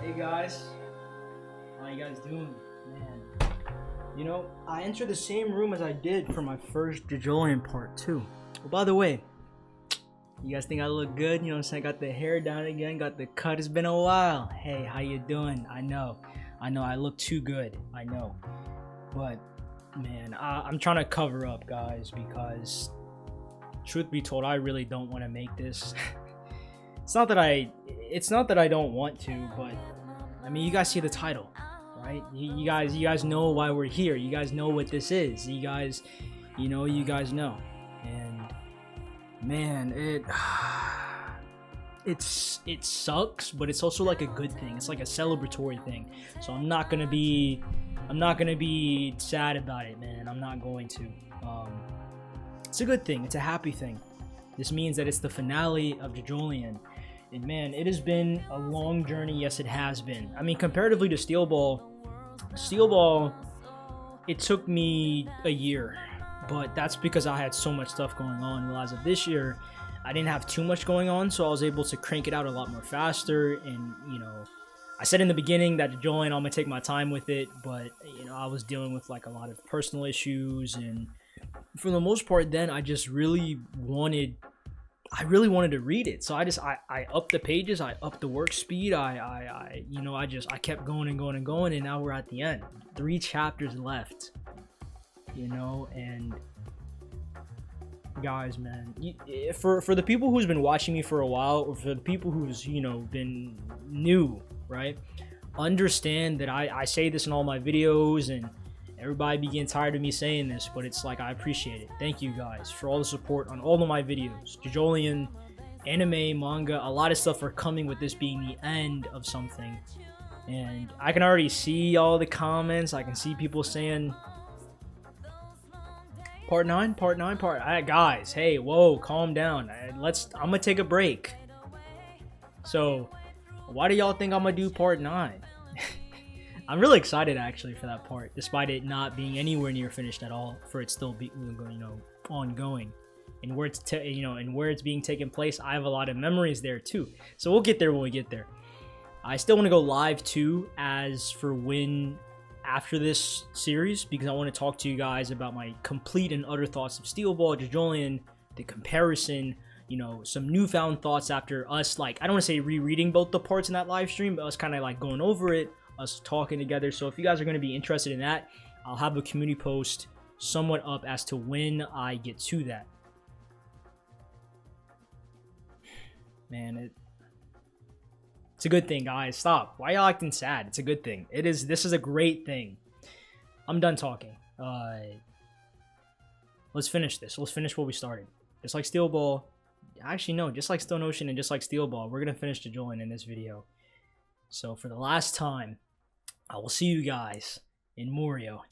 Hey guys, how you guys doing? Man, you know, I entered the same room as I did for my first JOJOLION part 2. Well, by the way, you guys think I look good? You know what I'm saying? I got the hair down again, got the cut. It's been a while. Hey, how you doing? I know, I look too good. I know, but man, I'm trying to cover up, guys, because truth be told, I really don't want to make this. It's not that I don't want to, but I mean, you guys see the title, right? You guys know why we're here. You guys know what this is. You guys know. And man, it sucks, but it's also like a good thing. It's like a celebratory thing. So I'm not gonna be sad about it, man. I'm not going to. It's a good thing. It's a happy thing. This means that it's the finale of JOJOLION. And man, it has been a long journey. Yes, it has been. I mean, comparatively to Steel Ball, it took me a year. But that's because I had so much stuff going on. Well, as of this year, I didn't have too much going on, so I was able to crank it out a lot more faster. And, you know, I said in the beginning that JOJOLION, I'm going to take my time with it. But, you know, I was dealing with, like, a lot of personal issues. And for the most part, then, I really wanted to read it. So I upped the pages, I upped the work speed, I kept going and going and going, and now we're at the end. 3 chapters left, you know. And guys, man, for the people who's been watching me for a while, or for the people who's, you know, been new, right, understand that I say this in all my videos, and everybody be getting tired of me saying this, but it's like, I appreciate it. Thank you guys for all the support on all of my videos. JOJOLION, anime, manga, a lot of stuff are coming with this being the end of something. And I can already see all the comments. I can see people saying, part 9, guys, hey, whoa, calm down. I'm gonna take a break. So why do y'all think I'm gonna do part 9? I'm really excited actually for that part, despite it not being anywhere near finished at all. For it still be, you know, ongoing, and where it's being taken place, I have a lot of memories there too. So we'll get there when we get there. I still want to go live too, as for when after this series, because I want to talk to you guys about my complete and utter thoughts of Steel Ball, JOJOLION, the comparison. You know, some newfound thoughts after us, like, I don't want to say rereading both the parts in that live stream, but us kind of like going over it, us talking together. So if you guys are going to be interested in that, I'll have a community post somewhat up as to when I get to that. Man, it's a good thing, guys. Stop. Why y'all acting sad? It's a good thing. This is a great thing. I'm done talking. Let's finish this. Let's finish what we started. Just like Steel Ball. Actually, no. Just like Stone Ocean and just like Steel Ball, we're going to finish JOJOLION in this video. So for the last time, I will see you guys in MORIOH.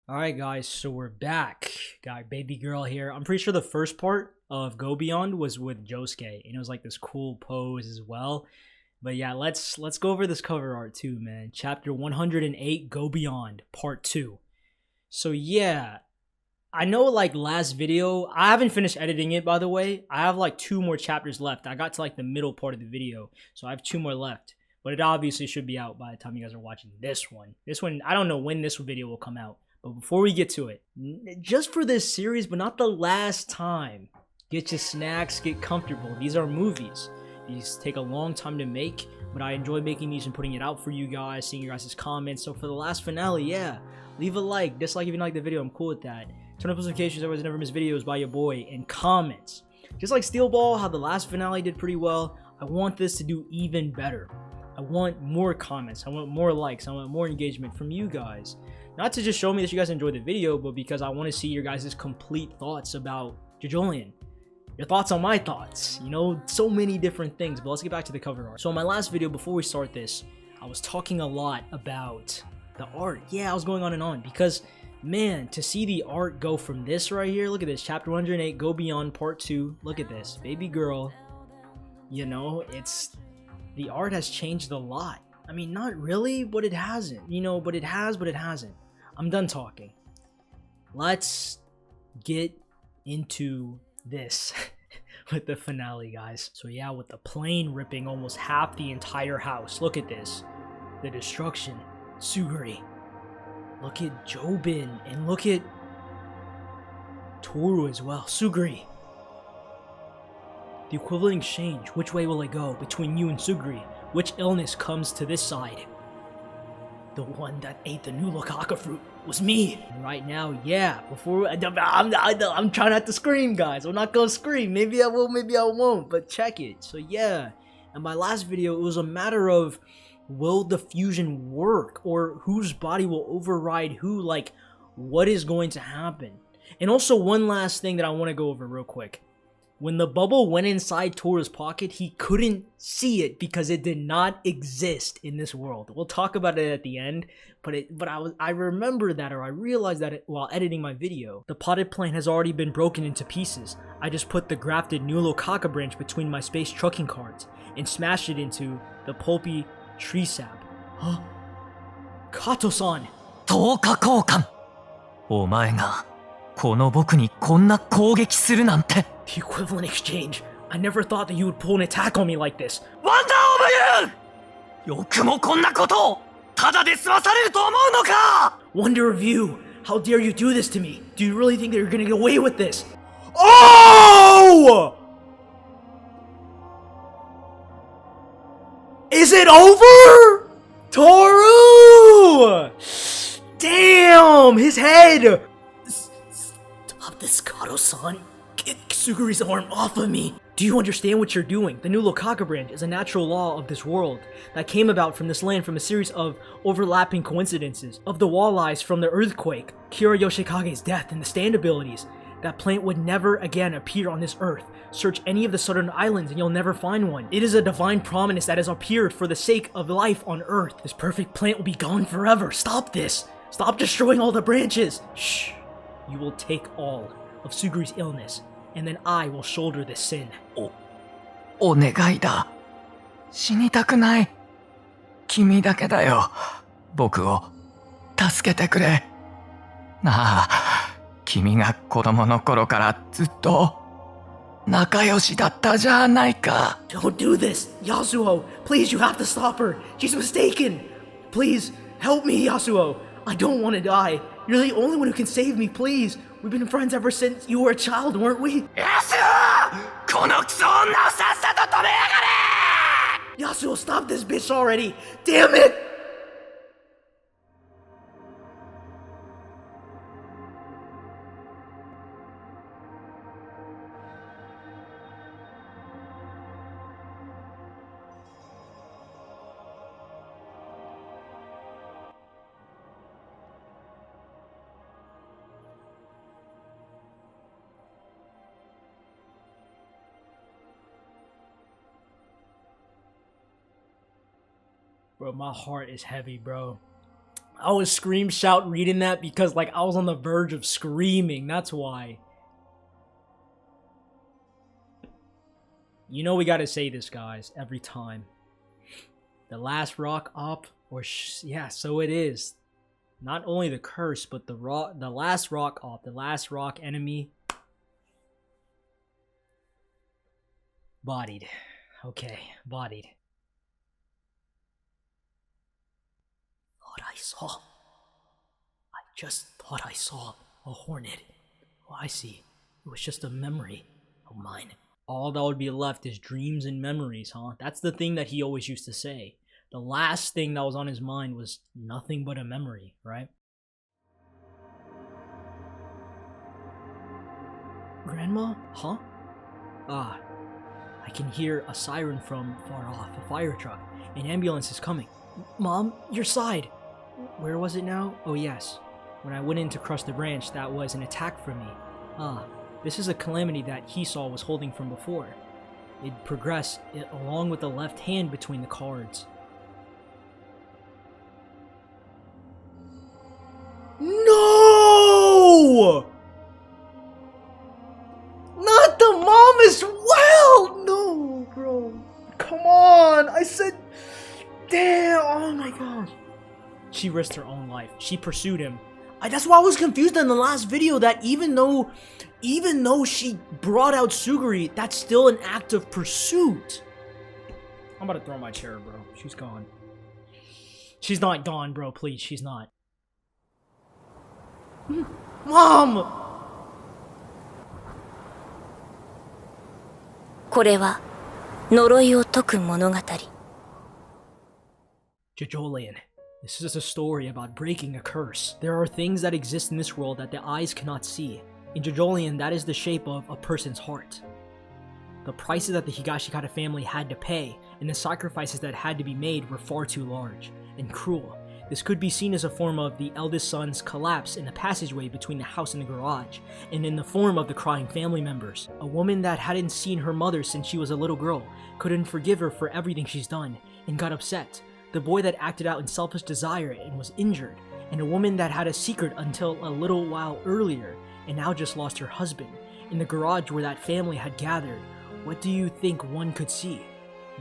Alright guys, so we're back. Got baby girl here. I'm pretty sure the first part of Go Beyond was with Josuke, and it was like this cool pose as well. But yeah, let's go over this cover art too, man. Chapter 108, Go Beyond, part 2. So yeah, I know, like, last video, I haven't finished editing it, by the way. I have like 2 more chapters left. I got to like the middle part of the video, so I have 2 more left. But it obviously should be out by the time you guys are watching this one. This one, I don't know when this video will come out, But before we get to it, just for this series, but not the last time, get your snacks, get comfortable. These are movies. These take a long time to make, but I enjoy making these and putting it out for you guys, seeing your guys' comments. So for the last finale, yeah, leave a like, dislike if you didn't like the video, I'm cool with that. Turn on notifications, otherwise never miss videos by your boy, and comments. Just like Steel Ball, how the last finale did pretty well, I want this to do even better. I want more comments, I want more likes, I want more engagement from you guys. Not to just show me that you guys enjoyed the video, but because I want to see your guys' complete thoughts about JOJOLION. Your thoughts on my thoughts, you know, so many different things. But let's get back to the cover art. So in my last video, before we start this, I was talking a lot about the art. Yeah, I was going on and on because, man, to see the art go from this right here, look at this, chapter 108, Go Beyond Part 2, look at this, baby girl, you know, the art has changed a lot. I mean, not really, but it hasn't, you know, but it has, but it hasn't. I'm done talking. Let's get into this with the finale, guys. So yeah, with the plane ripping almost half the entire house. Look at this, the destruction. Suguri, look at Jobin, and look at Toru as well. Suguri, the equivalent exchange. Which way will it go between you and Suguri? Which illness comes to this side? The one that ate the new Locaca fruit was me. And right now, yeah, before I'm trying not to scream, guys. I'm not gonna scream. Maybe I will, maybe I won't, but check it. So yeah, in my last video, it was a matter of, will the fusion work, or whose body will override who? Like, what is going to happen? And also, one last thing that I want to go over real quick. When the bubble went inside Toru's pocket, he couldn't see it because it did not exist in this world. We'll talk about it at the end, but I remember that, or I realized that while editing my video. The potted plant has already been broken into pieces. I just put the grafted new Locaca branch between my space trucking cards and smashed it into the pulpy tree sap. Huh? Kato-san! 10日交換。お前がこの僕にこんな攻撃するなんて。 The equivalent exchange. I never thought that you would pull an attack on me like this. Wonder of you! よくもこんなことをただで済まされると思うのか! Wonder of you! How dare you do this to me? Do you really think that you're gonna get away with this? Oh! Is it over? Toru! Damn! His head! Stop this, Kato-san. Get Suguri's arm off of me! Do you understand what you're doing? The new Locaca branch is a natural law of this world that came about from this land from a series of overlapping coincidences of the walleyes from the earthquake, Kira Yoshikage's death, and the stand abilities. That plant would never again appear on this earth. Search any of the southern islands and you'll never find one. It is a divine prominence that has appeared for the sake of life on earth. This perfect plant will be gone forever. Stop this! Stop destroying all the branches! Shh! You will take all of Suguri's illness, and then I will shoulder this sin. お願いだ。死にたくない。君だけだよ。僕を助けてくれ。なあ、君が子供の頃からずっと仲良しだったじゃないか。Don't do this, Yasuo. Please, you have to stop her. She's mistaken. Please, help me, Yasuo. I don't want to die. You're the only one who can save me, please. We've been friends ever since you were a child, weren't we? Yasuo! このクソ女をさっさと止めやがれ! Yasuo, stop this bitch already. Damn it! Bro, my heart is heavy, bro. I was scream shout reading that because like I was on the verge of screaming. That's why. You know we gotta say this, guys, every time. The last rock up, or yeah, so it is. Not only the curse, but the last rock up, the last rock enemy. Bodied. Okay, bodied. What I saw, I just thought I saw a hornet. Oh, I see. It was just a memory of mine. All that would be left is dreams and memories, huh? That's the thing that he always used to say. The last thing that was on his mind was nothing but a memory, right? Grandma? Huh? Ah, I can hear a siren from far off, a fire truck. An ambulance is coming. Mom, your side! Where was it now? Oh yes, when I went in to crush the branch, that was an attack from me. Ah, this is a calamity that 𝐸𝐸 was holding from before. It progressed along with the left hand between the cards. No! Not the mom as well! No, bro. Come on! I said... Damn! Oh my gosh. She risked her own life. She pursued him. That's why I was confused in the last video, that even though she brought out Suguri, that's still an act of pursuit. I'm about to throw my chair, bro. She's gone. She's not gone, bro. Please, she's not. Mom! これは呪いを解く物語。JOJOLION. This is a story about breaking a curse. There are things that exist in this world that the eyes cannot see. In JOJOLION, that is the shape of a person's heart. The prices that the 𝐸𝐸 family had to pay, and the sacrifices that had to be made were far too large and cruel. This could be seen as a form of the eldest son's collapse in the passageway between the house and the garage, and in the form of the crying family members. A woman that hadn't seen her mother since she was a little girl, couldn't forgive her for everything she's done, and got upset. The boy that acted out in selfish desire and was injured, and a woman that had a secret until a little while earlier, and now just lost her husband. In the garage where that family had gathered, what do you think one could see?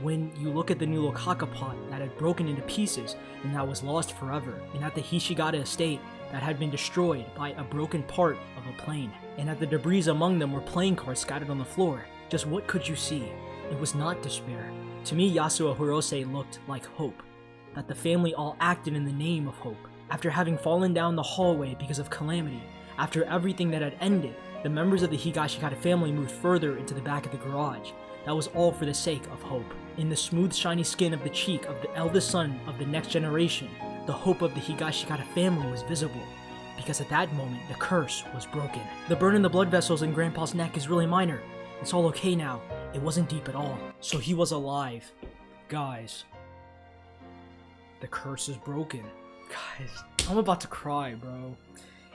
When you look at the new 𝐴𝐻𝐸 pot that had broken into pieces and that was lost forever, and at the 𝐸𝐸 estate that had been destroyed by a broken part of a plane, and at the debris among them were playing cards scattered on the floor, just what could you see? It was not despair. To me, Yasuo Hirose looked like hope, that the family all acted in the name of hope. After having fallen down the hallway because of calamity, after everything that had ended, the members of the 𝐸𝐸 family moved further into the back of the garage. That was all for the sake of hope. In the smooth, shiny skin of the cheek of the eldest son of the next generation, the hope of the 𝐸𝐸 family was visible, because at that moment, the curse was broken. The burn in the blood vessels in Grandpa's neck is really minor. It's all okay now. It wasn't deep at all. So he was alive. Guys, the curse is broken. Guys, I'm about to cry, bro.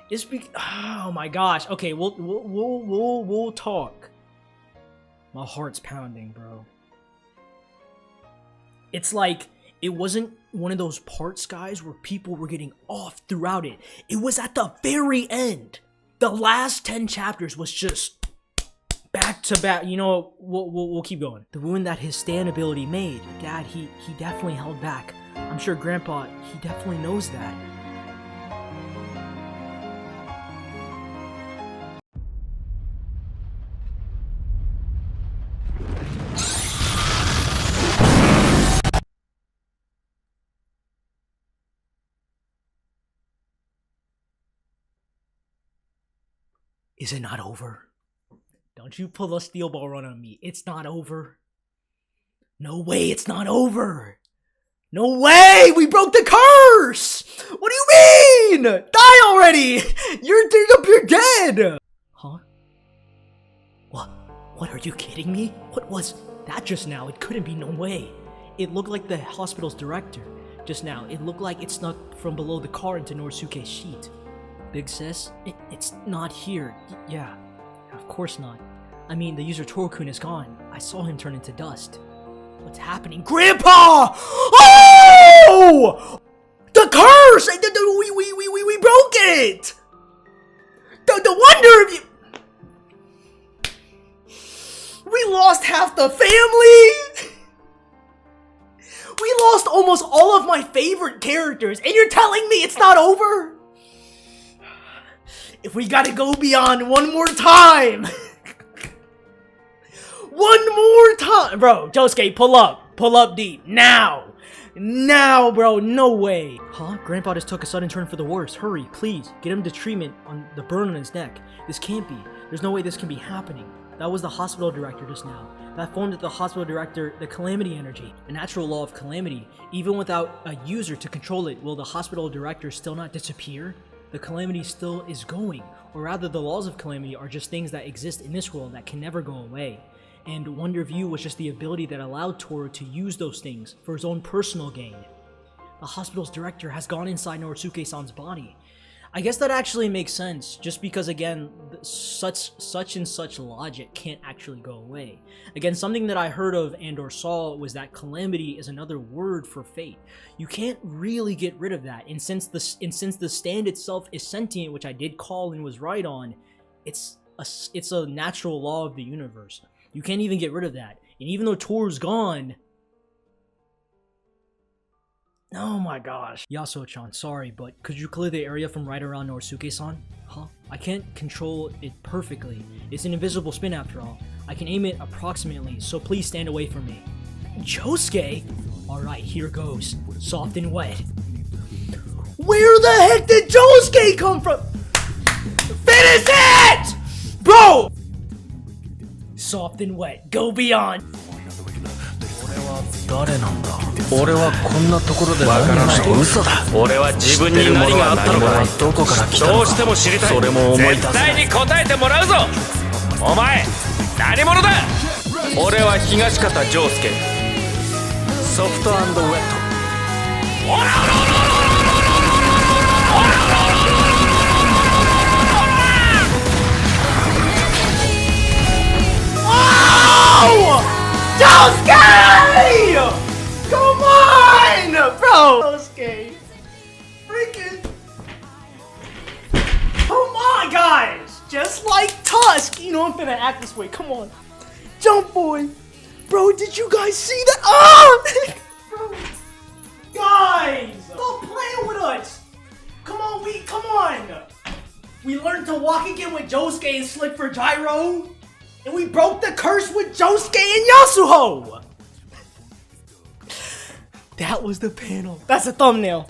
It's oh my gosh. Okay, we'll talk. My heart's pounding, bro. It's like, it wasn't one of those parts, guys, where people were getting off throughout it. It was at the very end. The last 10 chapters was just back to back. You know, we'll keep going. The wound that his stand ability made, Dad, he definitely held back. I'm sure Grandpa, he definitely knows that. Is it not over? Don't you pull a steel ball run on me. It's not over. No way, it's not over. No way! We broke the curse! What do you mean? Die already! You're dead! Huh? What, are you kidding me? What was that just now? It couldn't be, no way. It looked like the hospital's director. Just now, it looked like it snuck from below the car into Norisuke's sheet. Big sis, it's not here. Yeah, of course not. I mean, the user Toru-kun is gone. I saw him turn into dust. What's happening? Grandpa! Oh! The curse! We broke it! The wonder of you... We lost half the family! We lost almost all of my favorite characters, and you're telling me it's not over? If we gotta go beyond one more time... One more time! Bro, Josuke, pull up. Pull up deep. Now! Now, bro, no way. Huh? Grandpa just took a sudden turn for the worse. Hurry, please. Get him to treatment on the burn on his neck. This can't be. There's no way this can be happening. That was the hospital director just now. That formed the hospital director the calamity energy. A natural law of calamity. Even without a user to control it, will the hospital director still not disappear? The calamity still is going. Or rather, the laws of calamity are just things that exist in this world that can never go away. And Wonder View was just the ability that allowed Toru to use those things for his own personal gain. The hospital's director has gone inside Norisuke-san's body. I guess that actually makes sense, just because again, such and such logic can't actually go away. Again, something that I heard of and or saw was that calamity is another word for fate. You can't really get rid of that, and since the stand itself is sentient, which I did call and was right on, it's a natural law of the universe. You can't even get rid of that. And even though Toru's gone... Oh my gosh. Yasuo-chan, sorry, but could you clear the area from right around Norisuke-san? Huh? I can't control it perfectly. It's an invisible spin after all. I can aim it approximately, so please stand away from me. Josuke? Alright, here goes. Soft and wet. Where the heck did Josuke come from? Finish it! Bro! Soft and wet. Go beyond. 誰なんだ俺はこんなところで何がない嘘だ俺は自分に何があったのかどこから来たのかどうしても知りたいそれも思い出せ絶対に答えてもらうぞお前何者だ俺は東方丈介ソフト&ウェットオラオラオラオラオラオラオラオラオラ Josuke! Come on! Bro! Josuke! Freaking... Come on, guys! Just like Tusk! You know I'm gonna act this way. Come on. Jump, boy! Bro, did you guys see that? Oh! Bro. Guys! Stop playing with us! Come on, We learned to walk again with Josuke and Slick for Gyro! And we broke the curse with Josuke and Yasuo! That was the panel. That's the thumbnail.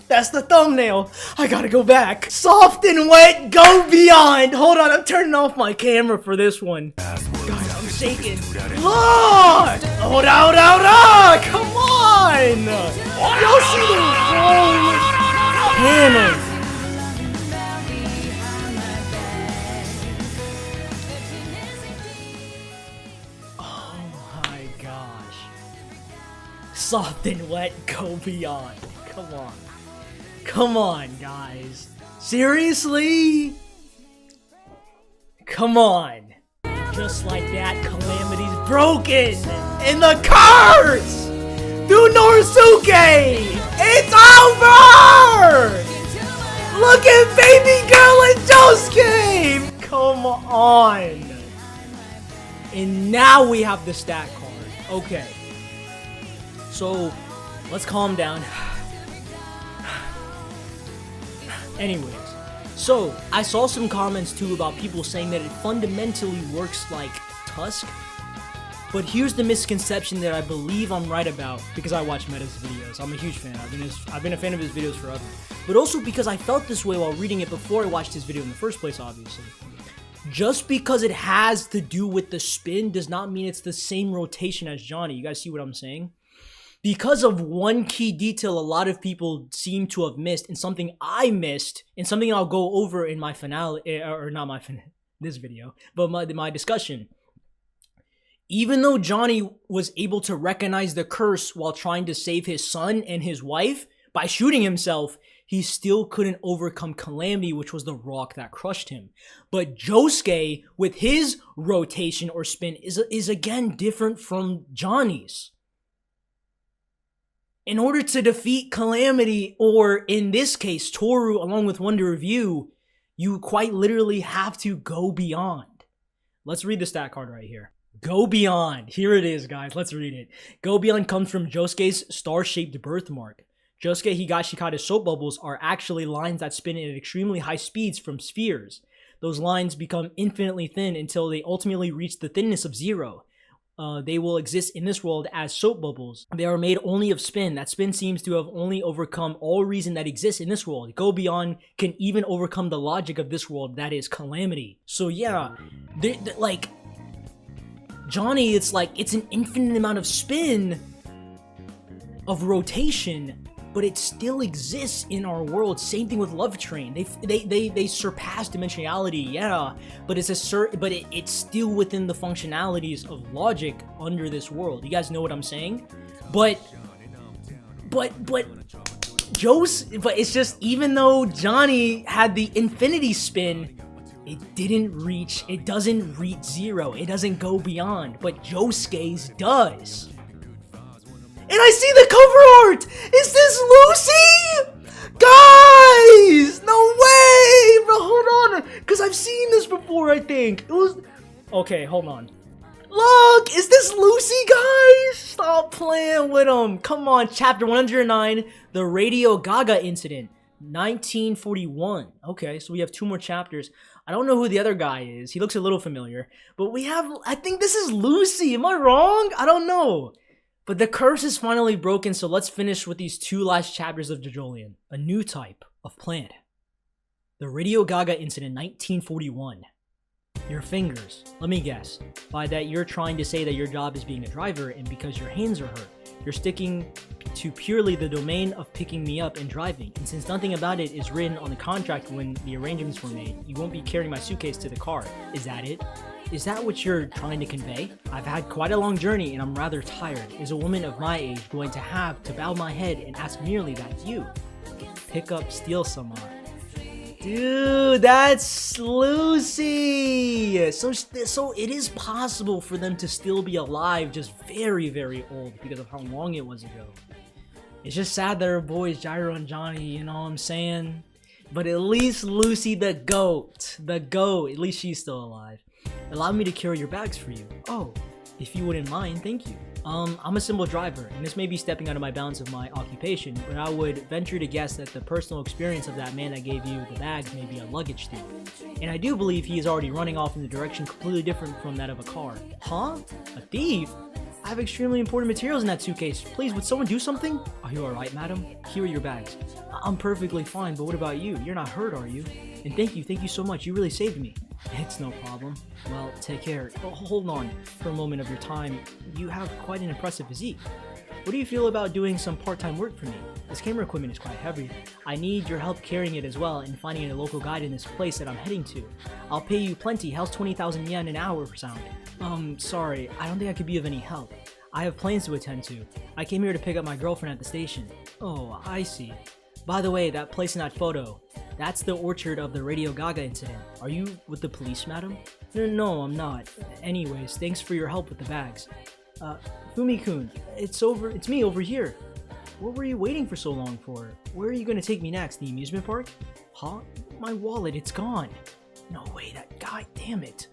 I gotta go back. Soft and wet, go beyond. Hold on, I'm turning off my camera for this one. God, I'm shaking. Look! Hold out. Come on! Y'all see the whole panel. Soft and wet, go beyond. Come on, guys. Seriously? Come on. Just like that, Calamity's broken. And the curse! Through Norisuke! It's over! Look at baby girl and Josuke! Come on. And now we have the stat card. Okay. So, let's calm down. Anyways, so I saw some comments too about people saying that it fundamentally works like Tusk. But here's the misconception that I believe I'm right about because I watch Meta's videos. I'm a huge fan. I've been a fan of his videos forever. But also because I felt this way while reading it before I watched his video in the first place, obviously. Just because it has to do with the spin does not mean it's the same rotation as Johnny. You guys see what I'm saying? Because of one key detail a lot of people seem to have missed, and something I missed, and something I'll go over in my finale, or not my this video, but my discussion. Even though Johnny was able to recognize the curse while trying to save his son and his wife by shooting himself, he still couldn't overcome Calamity, which was the rock that crushed him. But Josuke, with his rotation or spin, is again different from Johnny's. In order to defeat Calamity, or in this case, Toru, along with Wonder Review, you quite literally have to go beyond. Let's read the stat card right here. Go beyond. Here it is, guys. Let's read it. Go beyond comes from Josuke's star-shaped birthmark. Josuke Higashikata's soap bubbles are actually lines that spin at extremely high speeds from spheres. Those lines become infinitely thin until they ultimately reach the thinness of 0. they will exist in this world as soap bubbles. They are made only of spin. That spin seems to have only overcome all reason that exists in this world. Go beyond, can even overcome the logic of this world, that is calamity. So yeah, like, Johnny, it's like, it's an infinite amount of spin, of rotation, but it still exists in our world. Same thing with Love Train. They surpass dimensionality, yeah, but it's it's still within the functionalities of logic under this world. You guys know what I'm saying? But it's just, even though Johnny had the infinity spin, it doesn't reach zero. It doesn't go beyond, but Josuke's does. And I see the cover art! Is this Lucy? Guys! No way! Bro, hold on. Because I've seen this before, I think. It was... Okay, hold on. Look! Is this Lucy, guys? Stop playing with them. Come on, chapter 109. The Radio Gaga incident. 1941. Okay, so we have 2 more chapters. I don't know who the other guy is. He looks a little familiar. But we have... I think this is Lucy. Am I wrong? I don't know. But the curse is finally broken, so let's finish with these 2 last chapters of JOJOLION. A new type of plant. The Radio Gaga incident, 1941. Your fingers. Let me guess. By that, you're trying to say that your job is being a driver, and because your hands are hurt, you're sticking to purely the domain of picking me up and driving. And since nothing about it is written on the contract when the arrangements were made, you won't be carrying my suitcase to the car. Is that it? Is that what you're trying to convey? I've had quite a long journey and I'm rather tired. Is a woman of my age going to have to bow my head and ask merely that you pick up steal someone? Dude, that's Lucy! So it is possible for them to still be alive, just very, very old because of how long it was ago. It's just sad that her boys, Gyro and Johnny, you know what I'm saying? But at least Lucy the goat, at least she's still alive. Allow me to carry your bags for you. Oh, if you wouldn't mind, thank you. I'm a simple driver, and this may be stepping out of my bounds of my occupation, but I would venture to guess that the personal experience of that man that gave you the bags may be a luggage thief. And I do believe he is already running off in a direction completely different from that of a car. Huh? A thief? I have extremely important materials in that suitcase. Please, would someone do something? Are you alright, madam? Here are your bags. I'm perfectly fine, but what about you? You're not hurt, are you? And thank you so much. You really saved me. It's no problem. Well, take care. Oh, hold on for a moment of your time. You have quite an impressive physique. What do you feel about doing some part-time work for me? This camera equipment is quite heavy. I need your help carrying it as well and finding a local guide in this place that I'm heading to. I'll pay you plenty. How's 20,000 yen an hour sound? Sorry. I don't think I could be of any help. I have plans to attend to. I came here to pick up my girlfriend at the station. Oh, I see. By the way, that place in that photo, that's the orchard of the Radio Gaga incident. Are you with the police, madam? No, I'm not. Anyways, thanks for your help with the bags. Fumi-kun, it's me over here. What were you waiting for so long for? Where are you gonna take me next? The amusement park? Huh? My wallet, it's gone. No way, that guy, damn it.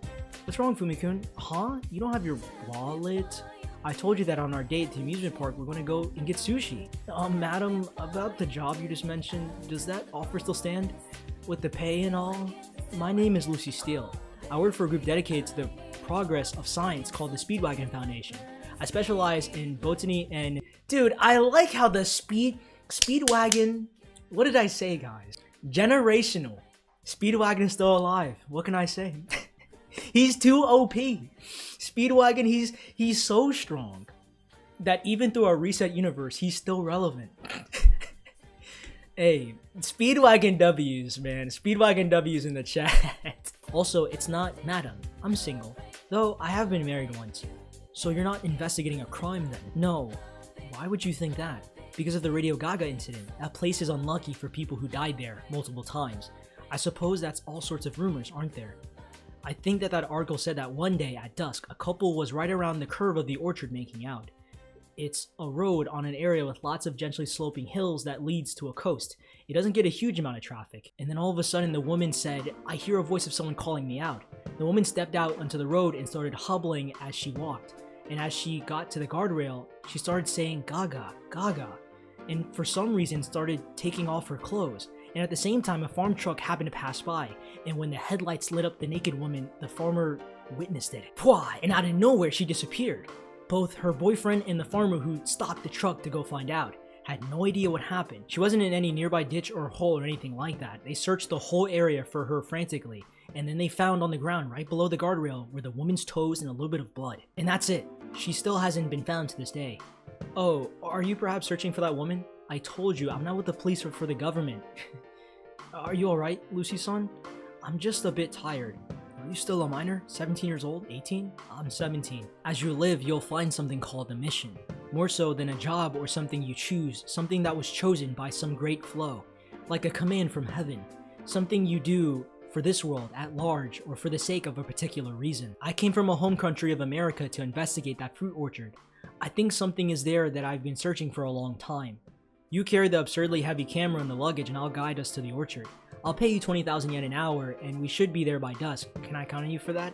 What's wrong, Fumi-kun? Huh? You don't have your wallet? I told you that on our date at the amusement park, we're gonna go and get sushi. Madam, about the job you just mentioned, does that offer still stand? With the pay and all? My name is Lucy Steele. I work for a group dedicated to the progress of science called the Speedwagon Foundation. I specialize in botany and... Dude, I like how the Speedwagon... What did I say, guys? Generational. Speedwagon is still alive. What can I say? He's too OP. Speedwagon, he's so strong that even through our reset universe, he's still relevant. Hey, Speedwagon W's, man. Speedwagon W's in the chat. Also, it's not madam. I'm single. Though I have been married once. So you're not investigating a crime then? No. Why would you think that? Because of the Radio Gaga incident. That place is unlucky for people who died there multiple times. I suppose that's all sorts of rumors, aren't there? I think that article said that one day at dusk, a couple was right around the curve of the orchard making out. It's a road on an area with lots of gently sloping hills that leads to a coast. It doesn't get a huge amount of traffic. And then all of a sudden the woman said, I hear a voice of someone calling me out. The woman stepped out onto the road and started hobbling as she walked. And as she got to the guardrail, she started saying Gaga, Gaga. And for some reason started taking off her clothes. And at the same time, a farm truck happened to pass by, and when the headlights lit up the naked woman, the farmer witnessed it. Pwah! And out of nowhere, she disappeared. Both her boyfriend and the farmer who stopped the truck to go find out had no idea what happened. She wasn't in any nearby ditch or hole or anything like that. They searched the whole area for her frantically, and then they found on the ground right below the guardrail were the woman's toes and a little bit of blood. And that's it. She still hasn't been found to this day. Oh, are you perhaps searching for that woman? I told you, I'm not with the police or for the government. Are you alright, Lucy-san? I'm just a bit tired. Are you still a minor? 17 years old? 18? I'm 17. As you live, you'll find something called a mission. More so than a job or something you choose, something that was chosen by some great flow. Like a command from heaven. Something you do for this world at large or for the sake of a particular reason. I came from a home country of America to investigate that fruit orchard. I think something is there that I've been searching for a long time. You carry the absurdly heavy camera in the luggage and I'll guide us to the orchard. I'll pay you 20,000 yen an hour and we should be there by dusk. Can I count on you for that?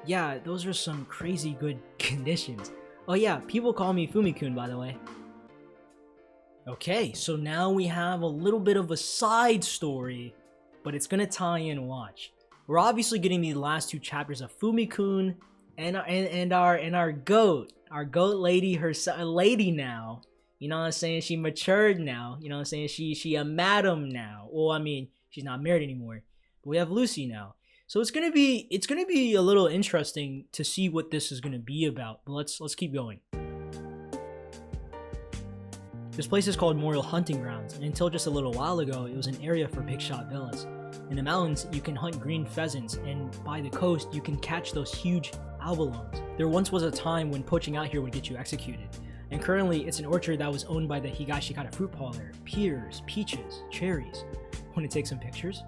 Yeah, those are some crazy good conditions. Oh yeah, people call me Fumi-kun, by the way. Okay, so now we have a little bit of a side story, but it's gonna tie in. Watch. We're obviously getting the last two chapters of Fumi-kun and our goat lady, herself, a lady now. You know what I'm saying? She matured now. You know what I'm saying? She a madam now. Well, I mean, she's not married anymore. But we have Lucy now. So it's gonna be a little interesting to see what this is gonna be about. But let's keep going. This place is called MORIOH Hunting Grounds, and until just a little while ago, it was an area for big shot villas. In the mountains, you can hunt green pheasants, and by the coast, you can catch those huge abalones. There once was a time when poaching out here would get you executed. And currently, it's an orchard that was owned by the 𝐡𝐴𝐽 fruit parlor. Pears, peaches, cherries. Want to take some pictures?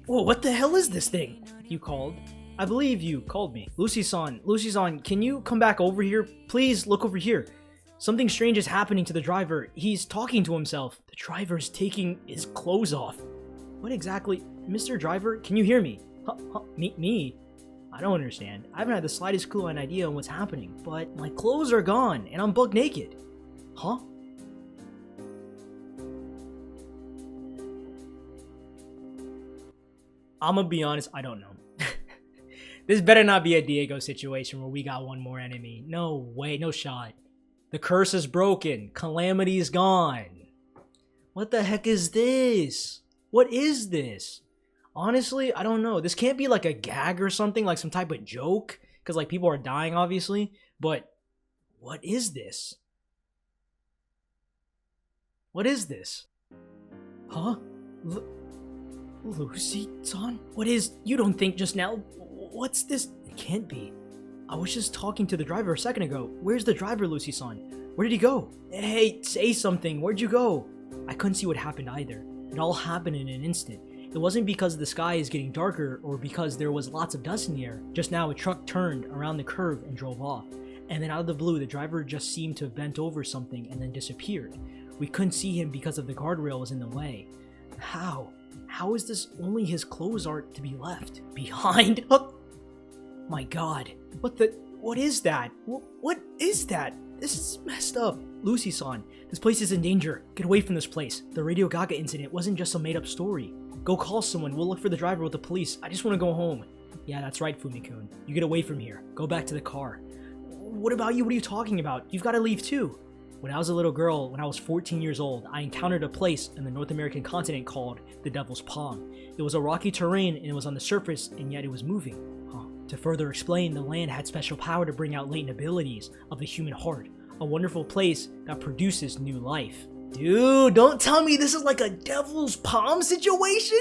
Whoa, what the hell is this thing? You called? I believe you called me. Lucy-san, can you come back over here? Please, look over here. Something strange is happening to the driver. He's talking to himself. The driver's taking his clothes off. What exactly? Mr. Driver, can you hear me? Me? I don't understand. I haven't had the slightest clue or idea on what's happening, but my clothes are gone and I'm buck naked. Huh? I'm gonna be honest, I don't know. This better not be a Diego situation where we got one more enemy. No way, no shot. The curse is broken. Calamity is gone. What the heck is this? What is this? Honestly, I don't know. This can't be like a gag or something, like some type of joke, because like people are dying, obviously. But what is this? What is this? Huh? Lucy-san? What is? You don't think just now? What's this? It can't be. I was just talking to the driver a second ago. Where's the driver, Lucy-san? Where did he go? Hey, say something. Where'd you go? I couldn't see what happened either. It all happened in an instant. It wasn't because the sky is getting darker or because there was lots of dust in the air. Just now a truck turned around the curve and drove off. And then out of the blue, the driver just seemed to have bent over something and then disappeared. We couldn't see him because of the guardrail was in the way. How? How is this only his clothes are to be left behind? Oh my god. What is that? What is that? This is messed up. Lucy-san, this place is in danger. Get away from this place. The Radio Gaga incident wasn't just a made-up story. Go call someone. We'll look for the driver with the police. I just want to go home. Yeah, that's right, Fumi-kun. You get away from here. Go back to the car. What about you? What are you talking about? You've got to leave too. When I was a little girl, when I was 14 years old, I encountered a place in the North American continent called the Devil's Palm. It was a rocky terrain and it was on the surface, and yet it was moving. To further explain, the land had special power to bring out latent abilities of the human heart. A wonderful place that produces new life. Dude, don't tell me this is like a Devil's Palm situation?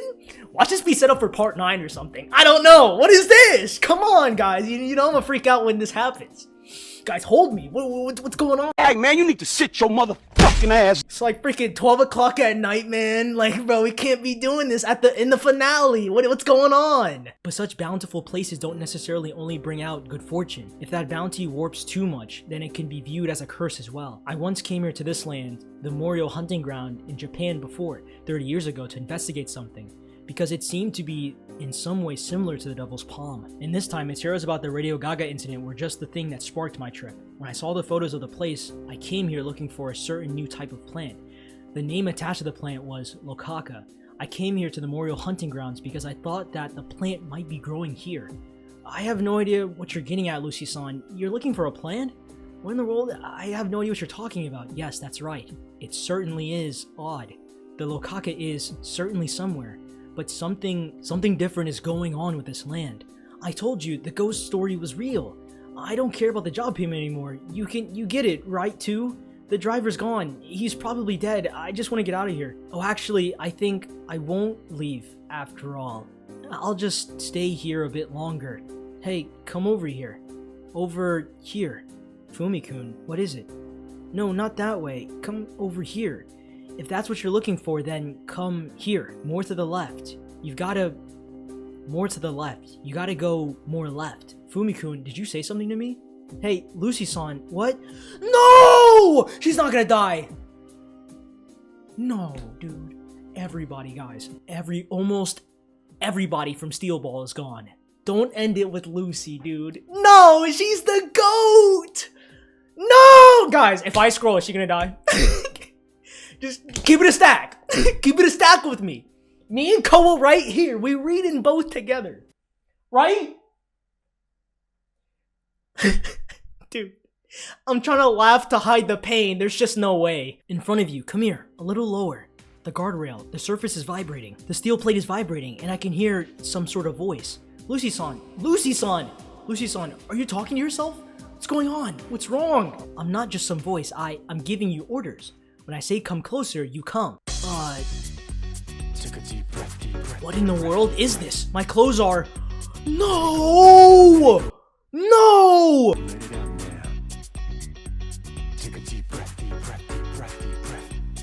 Watch this be set up for part 9 or something. I don't know. What is this? Come on, guys. You know I'm gonna freak out when this happens. Guys, hold me. What's going on? Hey, man, you need to sit your motherfucking ass. It's like freaking 12 o'clock at night, man. Like, bro, we can't be doing this in the finale. What's going on? But such bountiful places don't necessarily only bring out good fortune. If that bounty warps too much, then it can be viewed as a curse as well. I once came here to this land, the MORIOH hunting ground in Japan before, 30 years ago, to investigate something. Because it seemed to be in some way similar to the Devil's Palm. And this time, materials about the Radio Gaga incident were just the thing that sparked my trip. When I saw the photos of the place, I came here looking for a certain new type of plant. The name attached to the plant was Lokaka. I came here to the MORIOH hunting grounds because I thought that the plant might be growing here. I have no idea what you're getting at, Lucy-san. You're looking for a plant? What in the world? I have no idea what you're talking about. Yes, that's right. It certainly is odd. The Lokaka is certainly somewhere, but something different is going on with this land. I told you, the ghost story was real. I don't care about the job payment anymore. You get it, right, too? The driver's gone. He's probably dead. I just want to get out of here. Oh, actually, I think I won't leave after all. I'll just stay here a bit longer. Hey, come over here. Over here. Fumi-kun, what is it? No, not that way. Come over here. If that's what you're looking for, then come here. More to the left. More to the left. You gotta go more left. Fumi-kun, did you say something to me? Hey, Lucy-san, what? No! She's not gonna die! No, dude. Everybody, guys. Almost everybody from Steel Ball is gone. Don't end it with Lucy, dude. No, she's the GOAT! No! Guys, if I scroll, is she gonna die? Just keep it a stack. Keep it a stack with me. Me and 𝐸 right here. We reading both together. Right? Dude, I'm trying to laugh to hide the pain. There's just no way. In front of you, come here. A little lower. The guardrail. The surface is vibrating. The steel plate is vibrating, and I can hear some sort of voice. Lucy-san. Lucy-san. Lucy-san, are you talking to yourself? What's going on? What's wrong? I'm not just some voice. I'm giving you orders. When I say come closer, you come. What in the world is this? My clothes are... No! No!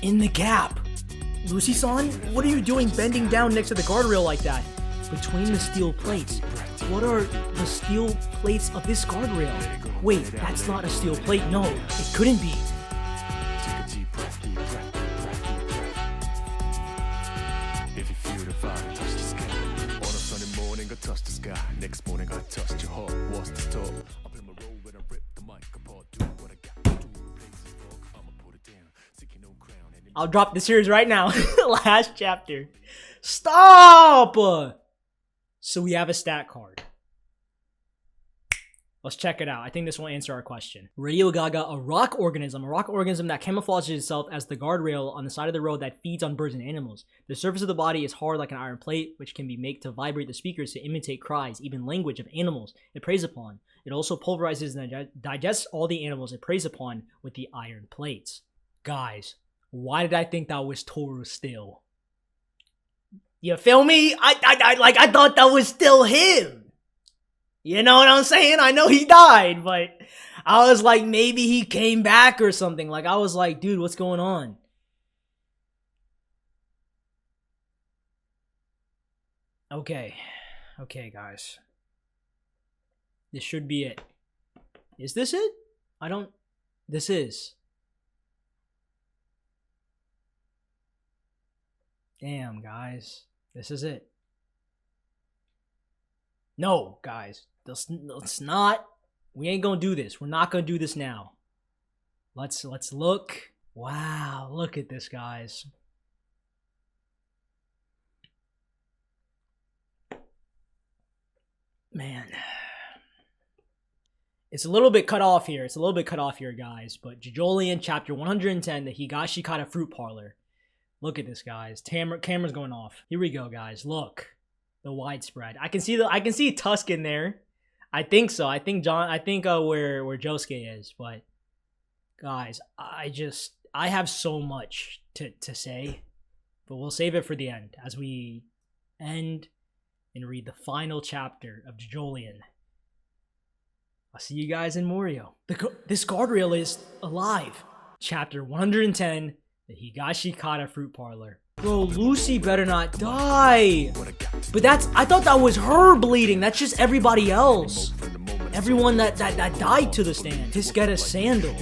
In the gap. Lucy-san, what are you doing bending down next to the guardrail like that? Between the steel plates. What are the steel plates of this guardrail? Wait, that's not a steel plate. No, it couldn't be. Next morning I touched your heart. What's the stop? Up in my roll when I rip the mic apart. Do what I got to do. Places rock. I'ma put it down. Seeking no crown. I'll drop the series right now. Last chapter. Stop! So we have a stat card. Let's check it out. I think this will answer our question. Radio Gaga, a rock organism that camouflages itself as the guardrail on the side of the road that feeds on birds and animals. The surface of the body is hard like an iron plate, which can be made to vibrate the speakers to imitate cries, even language of animals it preys upon. It also pulverizes and digests all the animals it preys upon with the iron plates. Guys, why did I think that was Toru still? You feel me? I thought that was still him. You know what I'm saying? I know he died, but I was like, maybe he came back or something. Like, I was like, dude, what's going on? Okay. Okay, guys. This should be it. Is this it? This is. Damn, guys. This is it. No, guys. Let's not. We ain't gonna do this. We're not gonna do this now. Let's look. Wow, look at this, guys. Man. It's a little bit cut off here. Guys. But JOJOLION chapter 110, the Higashikata Fruit Parlor. Look at this, guys. Camera's going off. Here we go, guys. Look. The widespread. I can see Tusk in there. I think so. I think where Josuke is, but guys, I have so much to say, but we'll save it for the end as we end and read the final chapter of JOJOLION. I'll see you guys in MORIOH. This guardrail is alive. Chapter 110, the Higashikata Fruit Parlor. Bro, Lucy better not die. But I thought that was her bleeding. That's just everybody else. Everyone that died to the stand. Just get a sandal.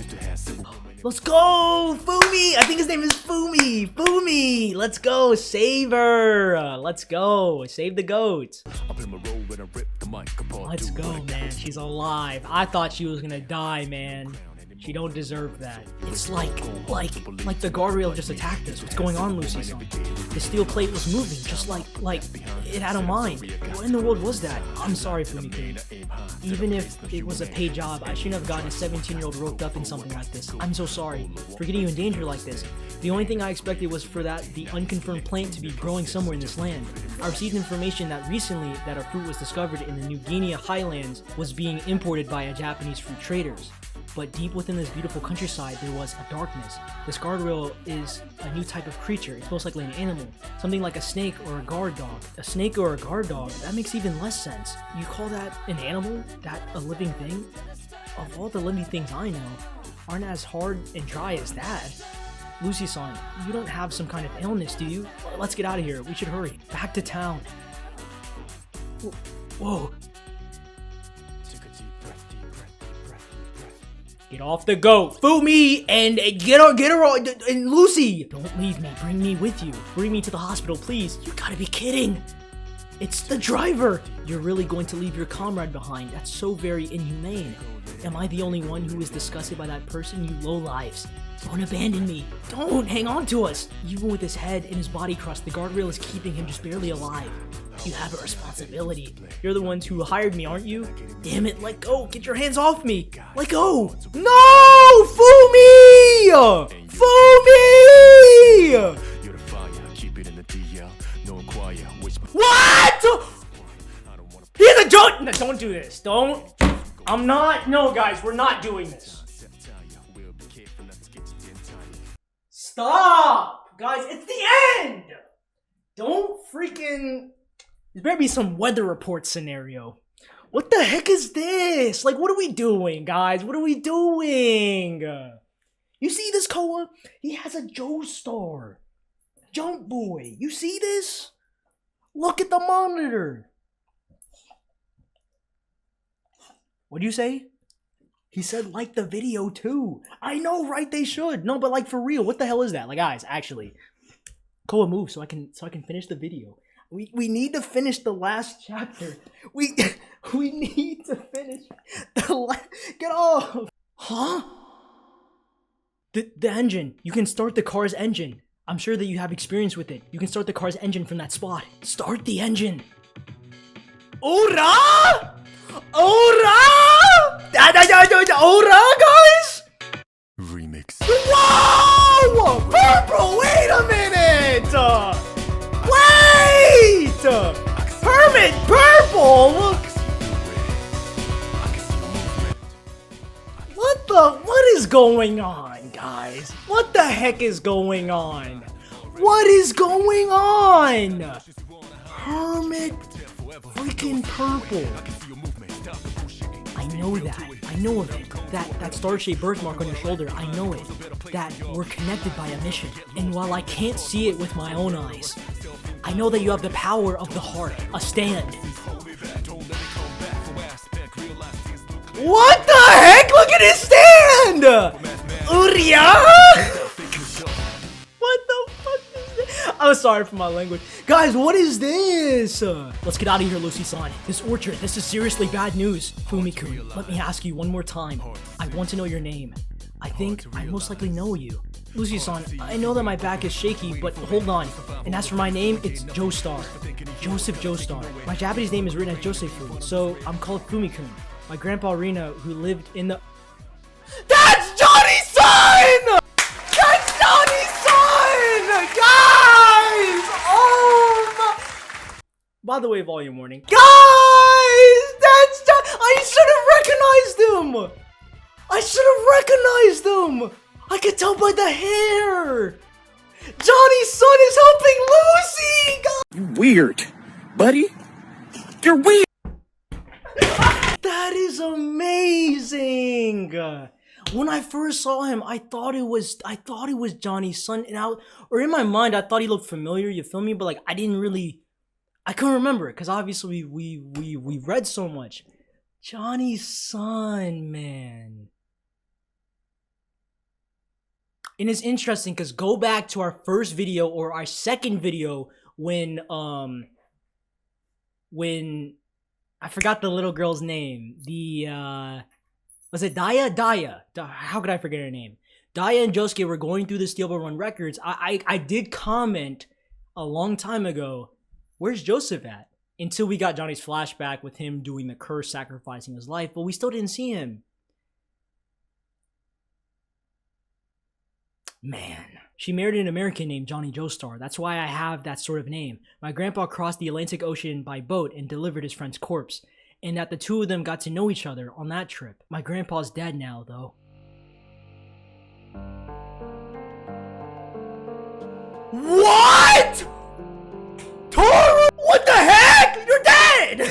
Let's go! Fumi! I think his name is Fumi! Fumi! Let's go! Save her! Let's go! Save the goat! Let's go, man. She's alive. I thought she was gonna die, man. She don't deserve that. It's like the guardrail just attacked us. What's going on, Lucy-san? The steel plate was moving, just like it had a mind. What in the world was that? I'm sorry, Fumi-kun. Even if it was a paid job, I shouldn't have gotten a 17-year-old roped up in something like this. I'm so sorry for getting you in danger like this. The only thing I expected was for the unconfirmed plant to be growing somewhere in this land. I received information that recently that a fruit was discovered in the New Guinea highlands was being imported by Japanese fruit traders. But deep within this beautiful countryside, there was a darkness. This guardrail is a new type of creature. It's most likely an animal. Something like a snake or a guard dog. A snake or a guard dog? That makes even less sense. You call that an animal? That a living thing? Of all the living things I know, aren't as hard and dry as that. Lucy-san, you don't have some kind of illness, do you? Let's get out of here. We should hurry. Back to town. Whoa. Get off the goat, Fumi, and get her, and Lucy. Don't leave me. Bring me with you. Bring me to the hospital, please. You gotta be kidding. It's the driver. You're really going to leave your comrade behind? That's so very inhumane. Am I the only one who is disgusted by that person? You lowlives. Don't abandon me. Don't hang on to us. Even with his head and his body crushed, the guardrail is keeping him just barely alive. You have a responsibility. You're the ones who hired me, aren't you? Damn it, let go. Get your hands off me. Let go. No! Fumi! Fumi! What? He's a joke! No, don't do this. Don't. I'm not. No, guys, we're not doing this. Stop! Guys, it's the end! Don't freaking... There better be some weather report scenario. What the heck is this? Like, what are we doing, guys? What are we doing? You see this, Koa? He has a Joestar. Jump boy. You see this? Look at the monitor. What do you say? He said like the video too. I know, right? They should. No, but like for real, what the hell is that? Like, guys, actually, Koa, move so I can finish the video. We need to finish the last chapter. We need to finish the get off. Huh? The engine. You can start the car's engine. I'm sure that you have experience with it. You can start the car's engine from that spot. Start the engine. Ora! Ora! Ora, guys! Remix. Whoa! Purple, wait a minute! Wait! Hermit Purple! What is going on, guys? What the heck is going on? What is going on? Hermit freaking Purple. I know that. I know of it. That star-shaped birthmark on your shoulder, I know it. That we're connected by a mission. And while I can't see it with my own eyes, I know that you have the power of the heart. A stand. What the heck? Look at his stand! Uria? What the fuck is this? I'm sorry for my language. Guys, what is this? Let's get out of here, Lucy-san. This orchard, this is seriously bad news. Fumi-kun, let me ask you one more time. I want to know your name. I think I most likely know you. Lucy-san, I know that my back is shaky, but hold on. And as for my name, it's Joestar. Joseph Joestar. My Japanese name is written as Josefu, so I'm called Fumi-kun. My grandpa Rina, who lived in the... That's Johnny's son! That's Johnny's son! Guys! Oh my... By the way, volume warning. Guys! That's I should have recognized him! I should have recognized him! I could tell by the hair! Johnny's son is helping Lucy! God. You weird, buddy. You're weird. That is amazing! When I first saw him, I thought it was Johnny's son, and or in my mind, I thought he looked familiar. You feel me? But like, I couldn't remember it because obviously we read so much. Johnny's son, man. And it's interesting because go back to our first video or our second video when I forgot the little girl's name. Was it Daya? How could I forget her name? Daya and Josuke were going through the Steel Ball Run records. I did comment a long time ago, where's Joseph at? Until we got Johnny's flashback with him doing the curse, sacrificing his life, but we still didn't see him. Man. She married an American named Johnny Joestar. That's why I have that sort of name. My grandpa crossed the Atlantic Ocean by boat and delivered his friend's corpse. And that the two of them got to know each other on that trip. My grandpa's dead now, though. What? Toru? What the heck? You're dead!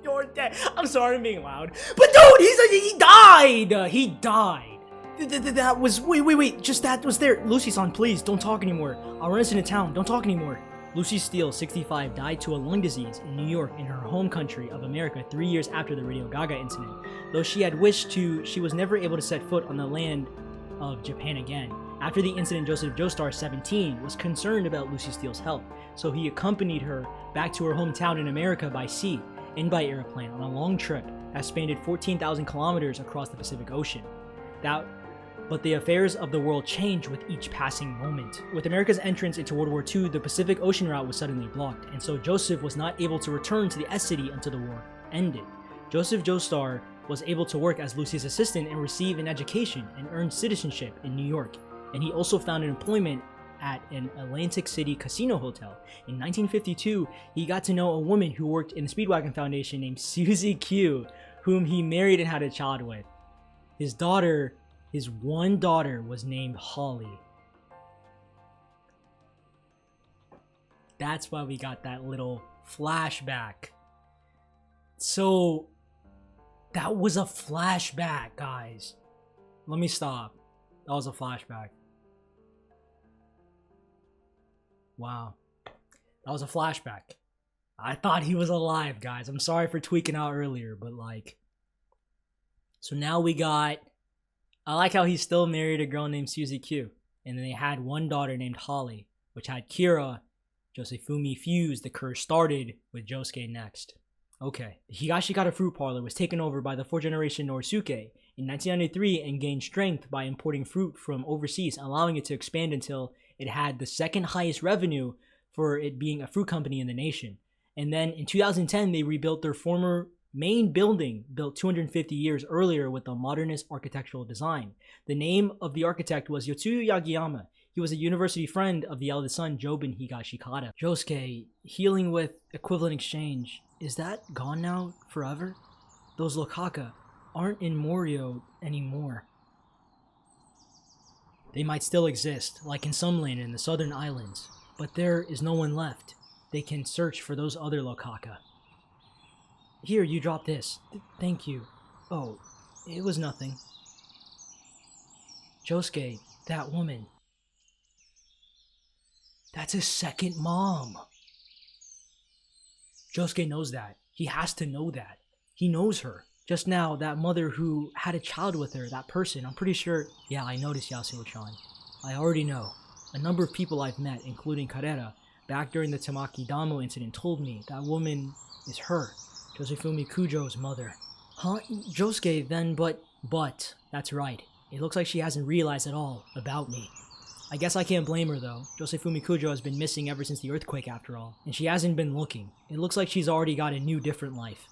You're dead. I'm sorry I'm being loud. But dude, he died! He died. That was, wait, just that was there. Lucy-san, please, don't talk anymore. I'll run us into town, don't talk anymore. Lucy Steele, 65, died to a lung disease in New York in her home country of America 3 years after the Radio Gaga incident. Though she had wished to, she was never able to set foot on the land of Japan again. After the incident, Joestar, 17, was concerned about Lucy Steele's health, so he accompanied her back to her hometown in America by sea and by airplane on a long trip that spanned 14,000 kilometers across the Pacific Ocean. But the affairs of the world changed with each passing moment. With America's entrance into World War II, the Pacific Ocean route was suddenly blocked, and so Joseph was not able to return to the S-City until the war ended. Joseph Joestar was able to work as Lucy's assistant and receive an education and earn citizenship in New York, and he also found an employment at an Atlantic City casino hotel. In 1952, he got to know a woman who worked in the Speedwagon Foundation named 𝐶𝐢𝐝, whom he married and had a child with. His one daughter was named Holly. That's why we got that little flashback. So, that was a flashback, guys. Let me stop. That was a flashback. Wow. That was a flashback. I thought he was alive, guys. I'm sorry for tweaking out earlier, but like... So now we got... I like how he still married a girl named 𝐶𝐢𝐝. And then they had one daughter named Holly, which had Kira, Josefumi fused. The curse started with Josuke next. Okay. The Higashikata fruit parlor was taken over by the 4th generation Norisuke in 1993 and gained strength by importing fruit from overseas, allowing it to expand until it had the second highest revenue for it being a fruit company in the nation. And then in 2010, they rebuilt their former main building, built 250 years earlier with a modernist architectural design. The name of the architect was Yotsuyu Yagiyama. He was a university friend of the eldest son, Jobin Higashikata. Josuke, healing with equivalent exchange, is that gone now forever? Those Lokaka aren't in MORIOH anymore. They might still exist, like in some land in the southern islands, but there is no one left. They can search for those other Lokaka. Here, you drop this. Thank you. Oh, it was nothing. Josuke, that woman. That's his second mom. Josuke knows that. He has to know that. He knows her. Just now, that mother who had a child with her, that person, I'm pretty sure... Yeah, I noticed, Yasuo-chan. I already know. A number of people I've met, including Karera, back during the Tamaki Damo incident, told me that woman is her. Josefumi Kujo's mother. Huh? Josuke then, but, that's right. It looks like she hasn't realized at all about me. I guess I can't blame her though. Josefumi Kujo has been missing ever since the earthquake after all, and she hasn't been looking. It looks like she's already got a new, different life.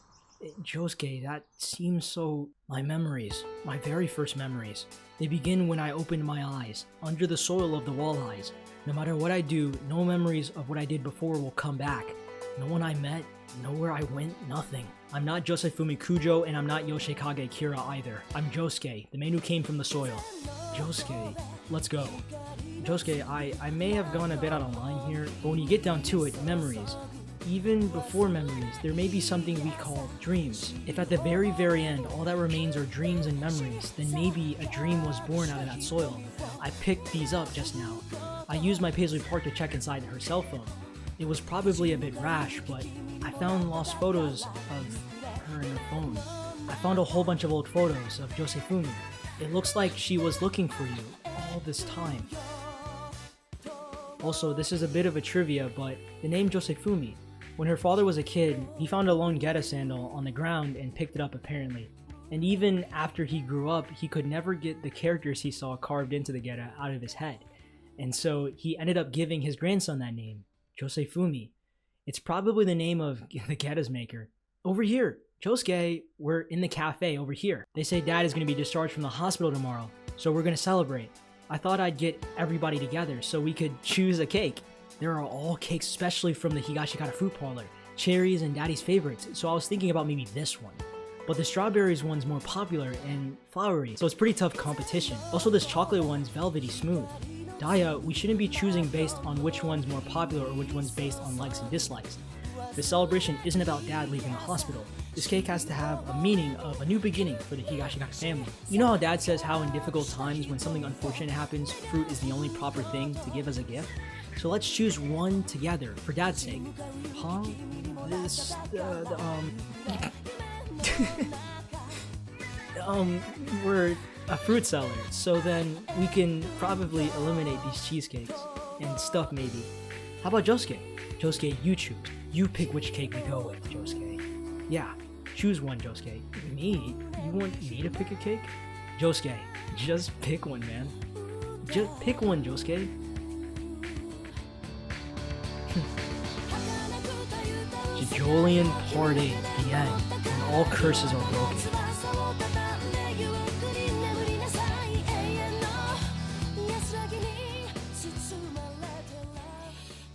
Josuke, that seems so... My memories, my very first memories, they begin when I opened my eyes, under the soil of the walleyes. No matter what I do, no memories of what I did before will come back. No one I met, nowhere I went, nothing. I'm not Josefumi Kujo, and I'm not Yoshikage Kira either. I'm Josuke, the man who came from the soil. Josuke, let's go. Josuke, I may have gone a bit out of line here, but when you get down to it, memories. Even before memories, there may be something we call dreams. If at the very, very end, all that remains are dreams and memories, then maybe a dream was born out of that soil. I picked these up just now. I used my Paisley Park to check inside her cell phone. It was probably a bit rash, but I found lost photos of her in her phone. I found a whole bunch of old photos of Josefumi. It looks like she was looking for you, all this time? Also, this is a bit of a trivia, but the name Josefumi, when her father was a kid, he found a lone Geta sandal on the ground and picked it up apparently. And even after he grew up, he could never get the characters he saw carved into the Geta out of his head. And so he ended up giving his grandson that name, Josefumi. It's probably the name of the Geta's maker. Over here, Josuke, we're in the cafe over here. They say dad is going to be discharged from the hospital tomorrow, so we're going to celebrate. I thought I'd get everybody together so we could choose a cake. There are all cakes, especially from the Higashikata fruit parlor, cherries and daddy's favorites, so I was thinking about maybe this one. But the strawberries one's more popular and flowery, so it's pretty tough competition. Also, this chocolate one's velvety smooth. Daya, we shouldn't be choosing based on which one's more popular or which one's based on likes and dislikes. The celebration isn't about dad leaving the hospital. This cake has to have a meaning of a new beginning for the Higashikata family. You know how dad says how in difficult times when something unfortunate happens, fruit is the only proper thing to give as a gift? So let's choose one together for dad's sake. Huh? This, we're a fruit seller, so then we can probably eliminate these cheesecakes and stuff maybe. How about Josuke? Josuke, you choose. You pick which cake we go with, Josuke. Yeah, choose one, Josuke. Me? You want me to pick a cake? Josuke, just pick one, man. Just pick one, Josuke. JOJOLION Part 8, the end, when all curses are broken.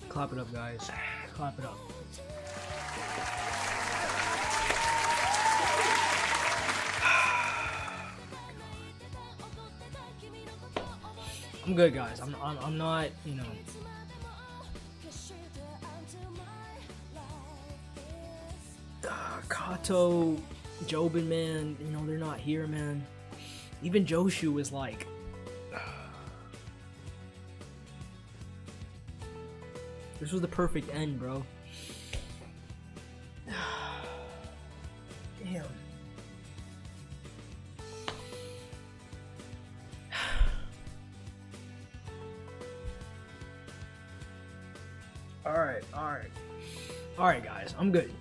Clap it up, guys. Clap it up. I'm good, guys. I'm not, you know. Kato, Jobin, man, you know, they're not here, man. Even Joshu was like, this was the perfect end, bro. Damn. Alright, guys, I'm good.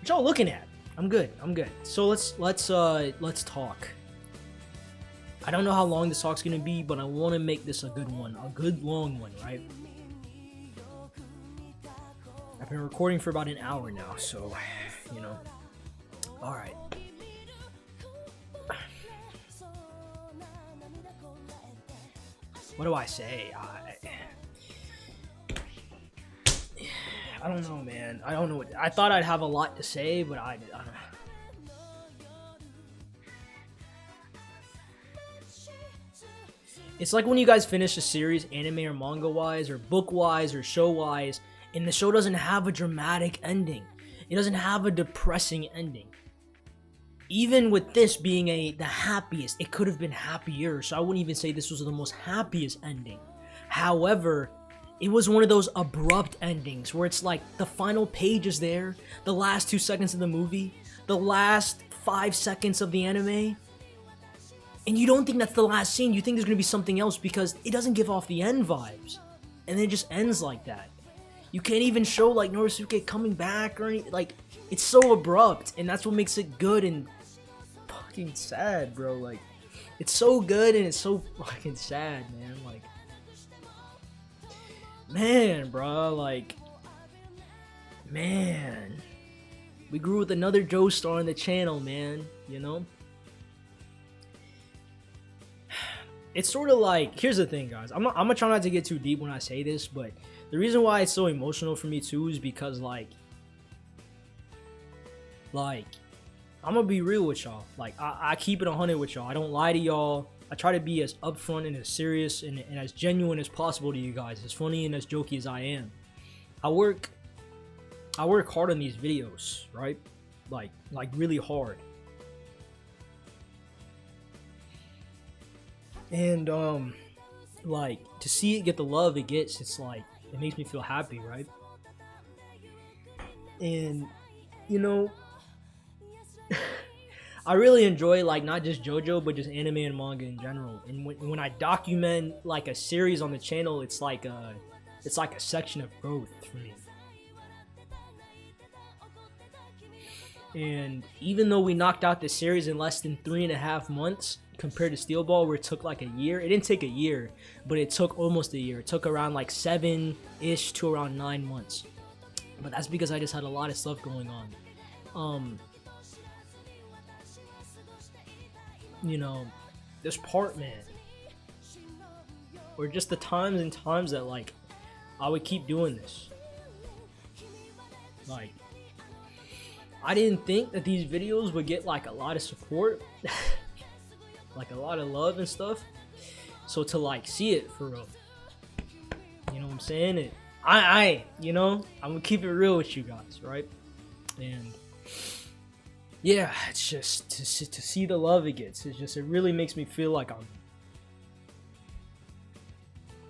What y'all looking at? I'm good. So let's talk. I don't know how long this talk's gonna be, but I want to make this a good one, a good long one, right? I've been recording for about an hour now, so you know. All right. What do I say? I don't know, man. I don't know. I thought I'd have a lot to say, but I don't know. It's like when you guys finish a series, anime or manga wise, or book wise, or show wise, and the show doesn't have a dramatic ending. It doesn't have a depressing ending. Even with this being the happiest, it could have been happier, so I wouldn't even say this was the most happiest ending. However, it was one of those abrupt endings where it's like the final page is there, the last 2 seconds of the movie, the last 5 seconds of the anime, and you don't think that's the last scene. You think there's gonna be something else because it doesn't give off the end vibes, and then it just ends like that. You can't even show like Norisuke coming back or anything. Like, it's so abrupt, and that's what makes it good and fucking sad, bro. Like, it's so good and it's so fucking sad, man. Like, man, bro, like, man, we grew with another Joestar on the channel, man, you know? It's sort of like, here's the thing, guys, I'm gonna try not to get too deep when I say this, but the reason why it's so emotional for me too is because, like, I'm gonna be real with y'all. Like, I keep it 100 with y'all. I don't lie to y'all. I try to be as upfront and as serious and as genuine as possible to you guys, as funny and as jokey as I am. I work hard on these videos, right? Like really hard. And like, to see it get the love it gets, it's like, it makes me feel happy, right? And you know, I really enjoy like not just JoJo but just anime and manga in general. And when I document like a series on the channel, it's like a section of growth for me. And even though we knocked out the series in less than 3.5 months compared to Steel Ball where it took like a year, it didn't take a year, but it took almost a year. It took around like 7-ish to around 9 months. But that's because I just had a lot of stuff going on. You know, this part, man, or just the times and times that like I would keep doing this. Like, I didn't think that these videos would get like a lot of support, like a lot of love and stuff. So to like see it for real, you know what I'm saying? It, you know, I'm gonna keep it real with you guys, right? And yeah, it's just to see the love it gets. It's just, it really makes me feel like I'm,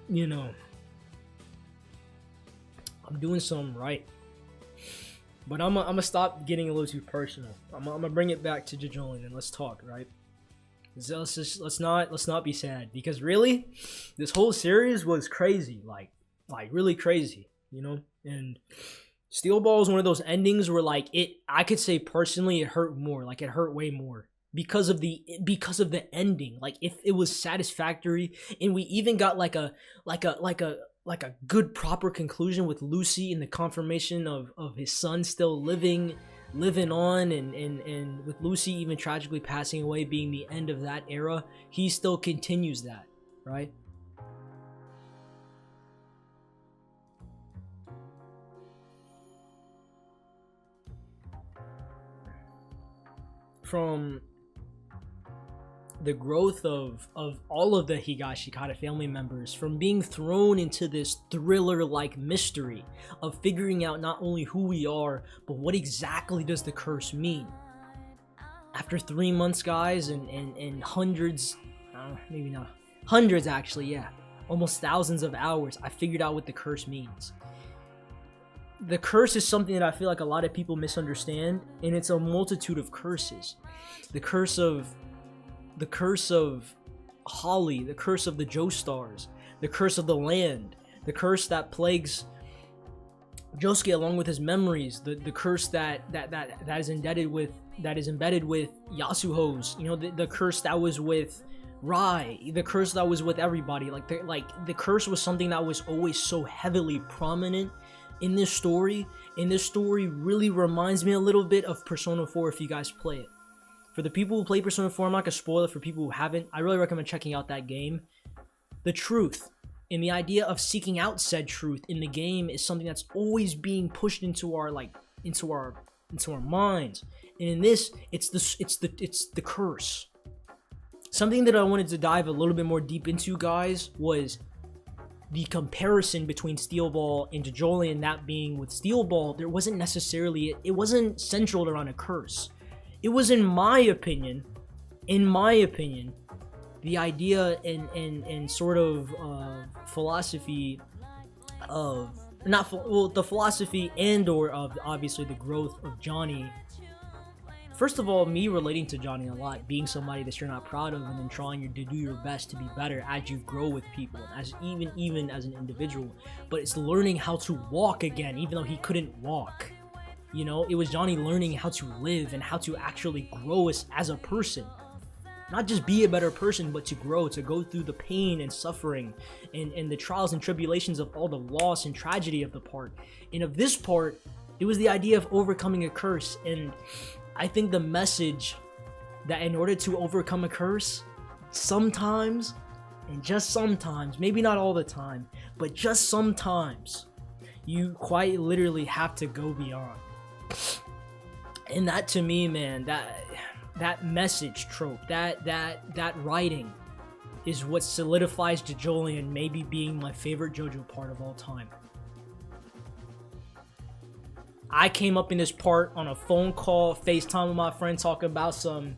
you know, I'm doing something right. But I'm gonna stop getting a little too personal. I'm gonna bring it back to JOJOLION and let's talk, right? Let's not be sad, because really, this whole series was crazy, like really crazy, you know. And Steel Ball is one of those endings where like I could say personally it hurt more, like it hurt way more because of the ending. Like if it was satisfactory and we even got like a good proper conclusion with Lucy and the confirmation of his son still living on, and with Lucy even tragically passing away being the end of that era, he still continues that, right? From the growth of all of the Higashikata family members, from being thrown into this thriller-like mystery of figuring out not only who we are, but what exactly does the curse mean. After 3 months, guys, and hundreds, maybe not, hundreds actually, yeah, almost thousands of hours, I figured out what the curse means. The curse is something that I feel like a lot of people misunderstand, and it's a multitude of curses. The curse of Holly, the curse of the Joestars, the curse of the land, the curse that plagues Josuke along with his memories, the curse that is embedded with Yasuho's, you know, the curse that was with Rai, the curse that was with everybody. Like the curse was something that was always so heavily prominent in this story. And this story really reminds me a little bit of Persona 4 if you guys play it. For the people who play Persona 4, I'm not gonna spoil it for people who haven't. I really recommend checking out that game. The truth and the idea of seeking out said truth in the game is something that's always being pushed into our minds. And in this, it's the curse. Something that I wanted to dive a little bit more deep into, guys, was the comparison between Steel Ball and JOJOLION. That being, with Steel Ball, there wasn't necessarily, it wasn't centered around a curse. It was, in my opinion, the idea and sort of philosophy of, the philosophy and or of obviously the growth of Johnny. First of all, me relating to Johnny a lot, being somebody that you're not proud of, and then trying to do your best to be better as you grow with people, as even as an individual. But it's learning how to walk again, even though he couldn't walk. You know, it was Johnny learning how to live and how to actually grow as a person. Not just be a better person, but to grow, to go through the pain and suffering and the trials and tribulations of all the loss and tragedy of the part. And of this part, it was the idea of overcoming a curse. And I think the message that in order to overcome a curse, sometimes, and just sometimes, maybe not all the time, but just sometimes, you quite literally have to go beyond. And that, to me, man, that message trope, that writing is what solidifies JOJOLION maybe being my favorite JoJo part of all time. I came up in this part on a phone call, FaceTime with my friend, talking about some,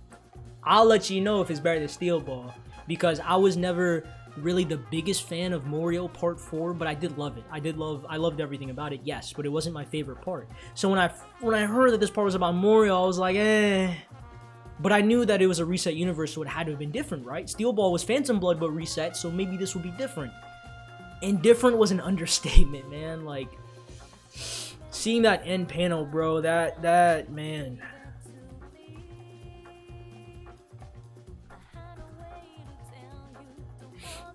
I'll let you know if it's better than Steel Ball, because I was never really the biggest fan of MORIOH Part 4, but I did love it. I loved everything about it, yes, but it wasn't my favorite part. So when I heard that this part was about MORIOH, I was like, eh. But I knew that it was a reset universe, so it had to have been different, right? Steel Ball was Phantom Blood but reset, so maybe this would be different. And different was an understatement, man. Like, seeing that end panel, bro, that man.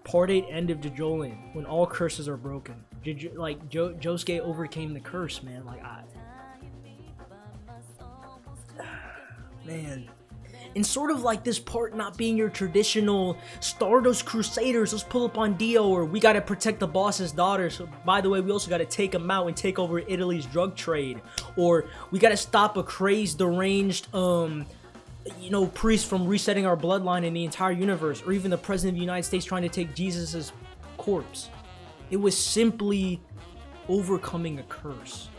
Part 8 end of JOJOLION, when all curses are broken. Josuke overcame the curse, man. Like, man. And sort of like this part not being your traditional Stardust Crusaders, let's pull up on Dio, or we gotta protect the boss's daughter, so by the way, we also gotta take him out and take over Italy's drug trade, or we gotta stop a crazed, deranged, priest from resetting our bloodline in the entire universe, or even the president of the United States trying to take Jesus's corpse. It was simply overcoming a curse.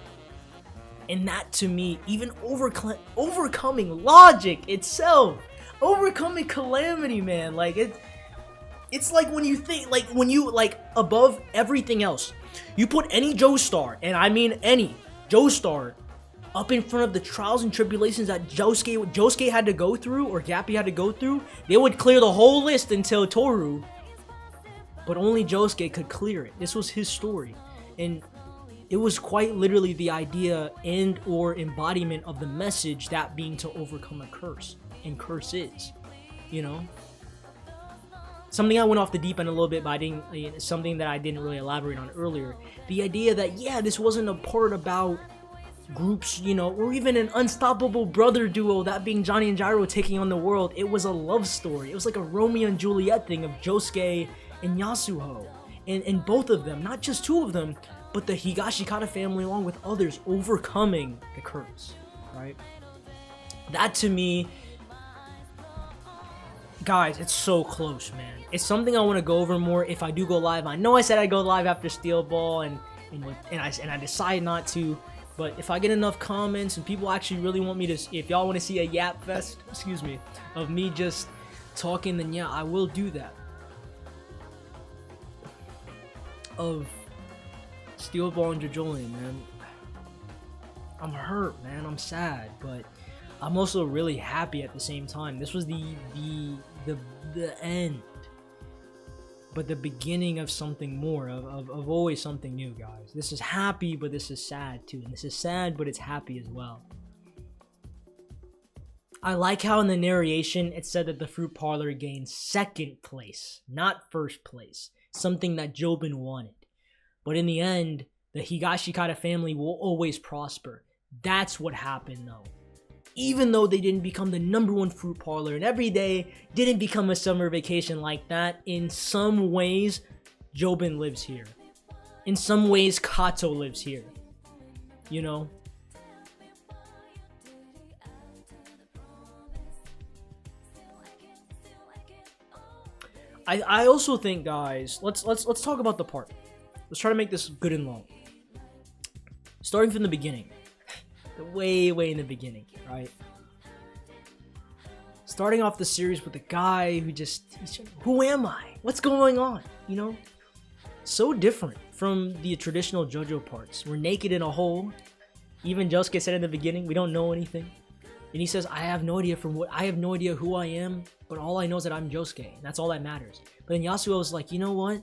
And that, to me, even overcoming logic itself, overcoming calamity, man. Like, it's like when you think, like, when you, like, above everything else, you put any Joestar, and I mean any Joestar, up in front of the trials and tribulations that Josuke had to go through, or Gappy had to go through, they would clear the whole list until Toru. But only Josuke could clear it. This was his story. And it was quite literally the idea and or embodiment of the message, that being to overcome a curse. And curse is, you know? Something I went off the deep end a little bit, but something that I didn't really elaborate on earlier. The idea that, yeah, this wasn't a part about groups, you know, or even an unstoppable brother duo, that being Johnny and Gyro taking on the world. It was a love story. It was like a Romeo and Juliet thing of Josuke and Yasuho. And both of them, not just two of them, but the Higashikata family along with others overcoming the curse, right? That, to me, guys, it's so close, man. It's something I want to go over more if I do go live. I know I said I'd go live after Steel Ball, and I decided not to. But if I get enough comments and people actually really want me to, if y'all want to see a yap fest, of me just talking, then yeah, I will do that. Of Steel Ball and JOJOLION, man. I'm hurt, man. I'm sad, but I'm also really happy at the same time. This was the end, but the beginning of something more, of always something new, guys. This is happy, but this is sad too, and this is sad, but it's happy as well. I like how in the narration it said that the fruit parlor gained second place, not first place, something that Jobin wanted. But in the end, the Higashikata family will always prosper. That's what happened, though. Even though they didn't become the #1 fruit parlor, and every day didn't become a summer vacation like that, in some ways, Jobin lives here. In some ways, Kato lives here. You know? I also think, guys, let's talk about the part. Let's try to make this good and long. Starting from the beginning. Way in the beginning, right? Starting off the series with a guy who who am I? What's going on? You know? So different from the traditional JoJo parts. We're naked in a hole. Even Josuke said in the beginning, we don't know anything. And he says, I have no idea who I am, but all I know is that I'm Josuke. And that's all that matters. But then Yasuo was like, you know what?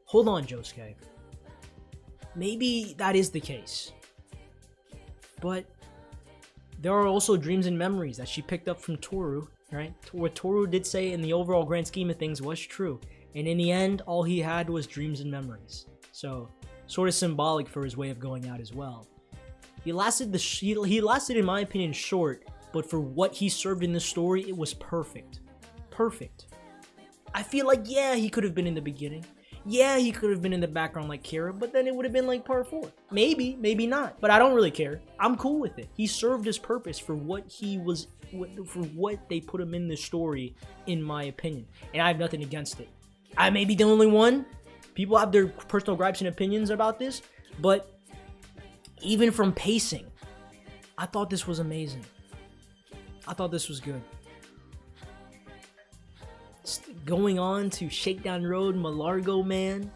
Hold on, Josuke. Maybe that is the case. But there are also dreams and memories that she picked up from Toru, right? What Toru did say in the overall grand scheme of things was true. And in the end, all he had was dreams and memories. So, sort of symbolic for his way of going out as well. He lasted, in my opinion, short, but for what he served in the story, it was perfect. Perfect. I feel like, yeah, he could have been in the beginning. Yeah, he could have been in the background like Kira, but then it would have been like part 4. Maybe, maybe not. But I don't really care. I'm cool with it. He served his purpose for what he was, for what they put him in the story, in my opinion. And I have nothing against it. I may be the only one. People have their personal gripes and opinions about this, but even from pacing, I thought this was amazing. I thought this was good. Going on to Shakedown Road, Malargo Man,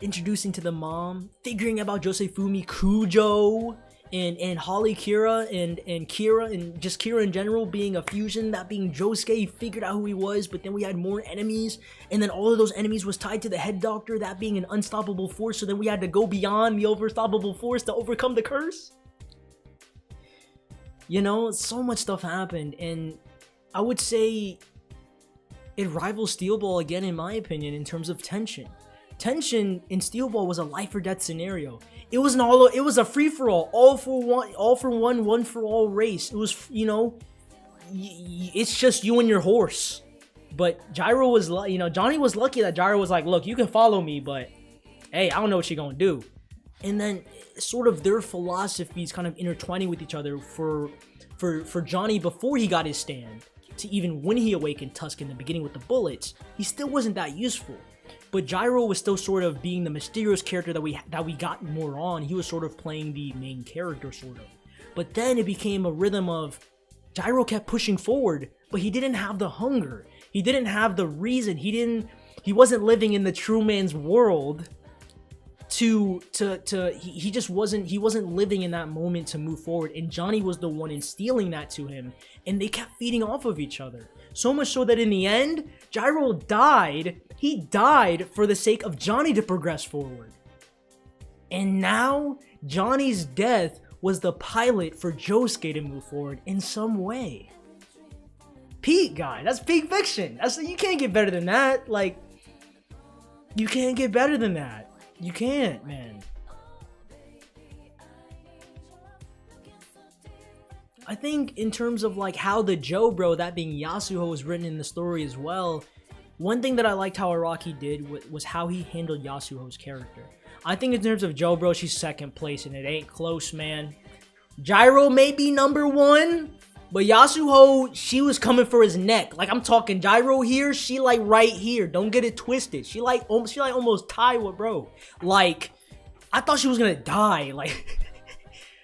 introducing to the mom, figuring about Josefumi Kujo, and Holly Kira and Kira and just Kira in general being a fusion, that being Josuke, he figured out who he was, but then we had more enemies, and then all of those enemies was tied to the head doctor, that being an unstoppable force, so then we had to go beyond the unstoppable force to overcome the curse. You know, so much stuff happened, and I would say it rivals Steel Ball again, in my opinion, in terms of tension. Tension in Steel Ball was a life or death scenario. It was it was a free for all for one, one for all race. It was, you know, it's just you and your horse. But Gyro was, you know, Johnny was lucky that Gyro was like, look, you can follow me, but hey, I don't know what you're gonna do. And then sort of their philosophies kind of intertwining with each other for Johnny before he got his stand, to even when he awakened Tusk in the beginning with the bullets, he still wasn't that useful. But Gyro was still sort of being the mysterious character that we got more on. He was sort of playing the main character, sort of. But then it became a rhythm of Gyro kept pushing forward, but he didn't have the hunger. He didn't have the reason. He wasn't living in the true man's world he just wasn't living in that moment to move forward, and Johnny was the one instilling that to him, and they kept feeding off of each other. So much so that in the end, Gyro died. He died for the sake of Johnny to progress forward. And now, Johnny's death was the pilot for Josuke to move forward in some way. Peak, guy. That's peak fiction. You can't get better than that. Like, you can't get better than that. You can't, man. I think in terms of like how the Joe bro, that being Yasuho, was written in the story as well, one thing that I liked how Araki did was how he handled Yasuho's character. I think in terms of Joe bro, she's second place and it ain't close, man. Gyro may be number one, but Yasuho, she was coming for his neck. Like, I'm talking Gyro here, she like right here. Don't get it twisted. She like almost tied with bro. Like, I thought she was gonna die. Like,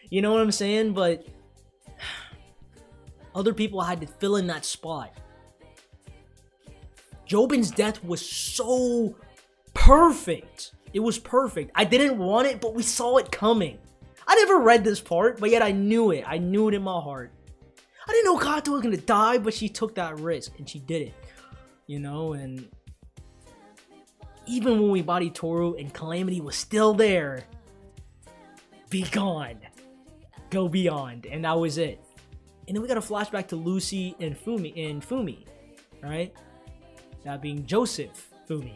you know what I'm saying? But other people had to fill in that spot. Jobin's death was so perfect. It was perfect. I didn't want it, but we saw it coming. I never read this part, but yet I knew it. I knew it in my heart. I didn't know Kato was gonna die, but she took that risk, and she did it. You know, and even when we bodied Toru and Calamity was still there, be gone. Go beyond. And that was it. And then we got a flashback to Lucy and Fumi, right? That being Joseph Fumi.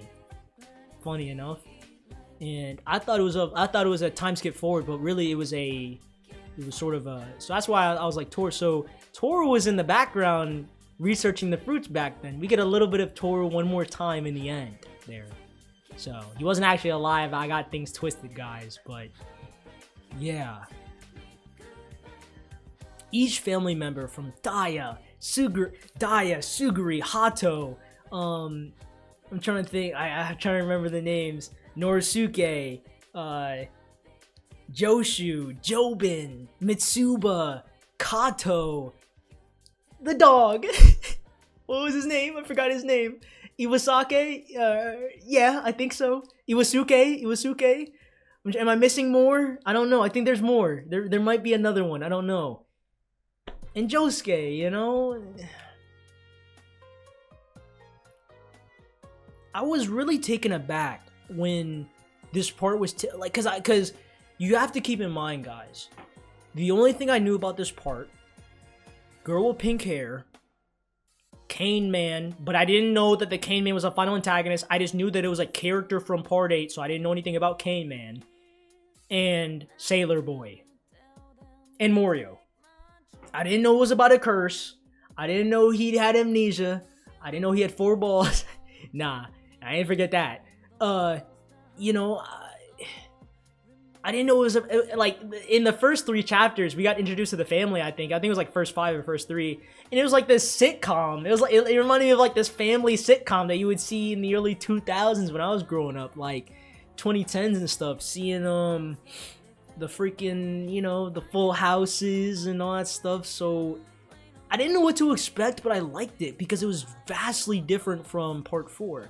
Funny enough. And I thought it was a time skip forward, but really it was sort of a, so that's why I was like Toru. So Toru was in the background researching the fruits back then. We get a little bit of Toru one more time in the end there. So he wasn't actually alive. I got things twisted, guys, but yeah. Each family member from Daya, Suguri, Hato, I'm trying to think, I'm trying to remember the names, Norisuke, Joshu, Jobin, Mitsuba, Kato, the dog. What was his name? I forgot his name. Iwasake? Yeah, I think so. Iwasuke? Am I missing more? I don't know. I think there's more. There might be another one. I don't know. And Josuke, you know? I was really taken aback when this part was because you have to keep in mind, guys, the only thing I knew about this part, girl with pink hair, Cane Man, but I didn't know that the Cane Man was a final antagonist. I just knew that it was a character from part 8, so I didn't know anything about Cane Man, and Sailor Boy, and MORIOH. I didn't know it was about a curse. I didn't know he had amnesia. I didn't know he had 4 balls. Nah, I didn't forget that. You know, I didn't know it was like in the first 3 chapters we got introduced to the family. I think it was like first 5 or first 3, and it was like this sitcom. It was like it reminded me of like this family sitcom that you would see in the early 2000s when I was growing up, like 2010s and stuff. Seeing the freaking, you know, the Full Houses and all that stuff. So I didn't know what to expect, but I liked it because it was vastly different from part 4.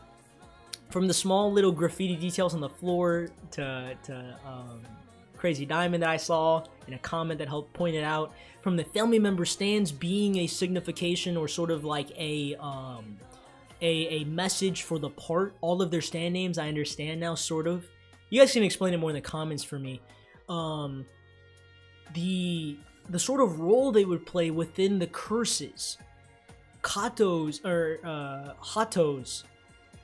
From the small little graffiti details on the floor to Crazy Diamond that I saw, in a comment that helped point it out. From the family member stands being a signification or sort of like a message for the part. All of their stand names I understand now, sort of. You guys can explain it more in the comments for me. The sort of role they would play within the curses. Kato's or Hato's.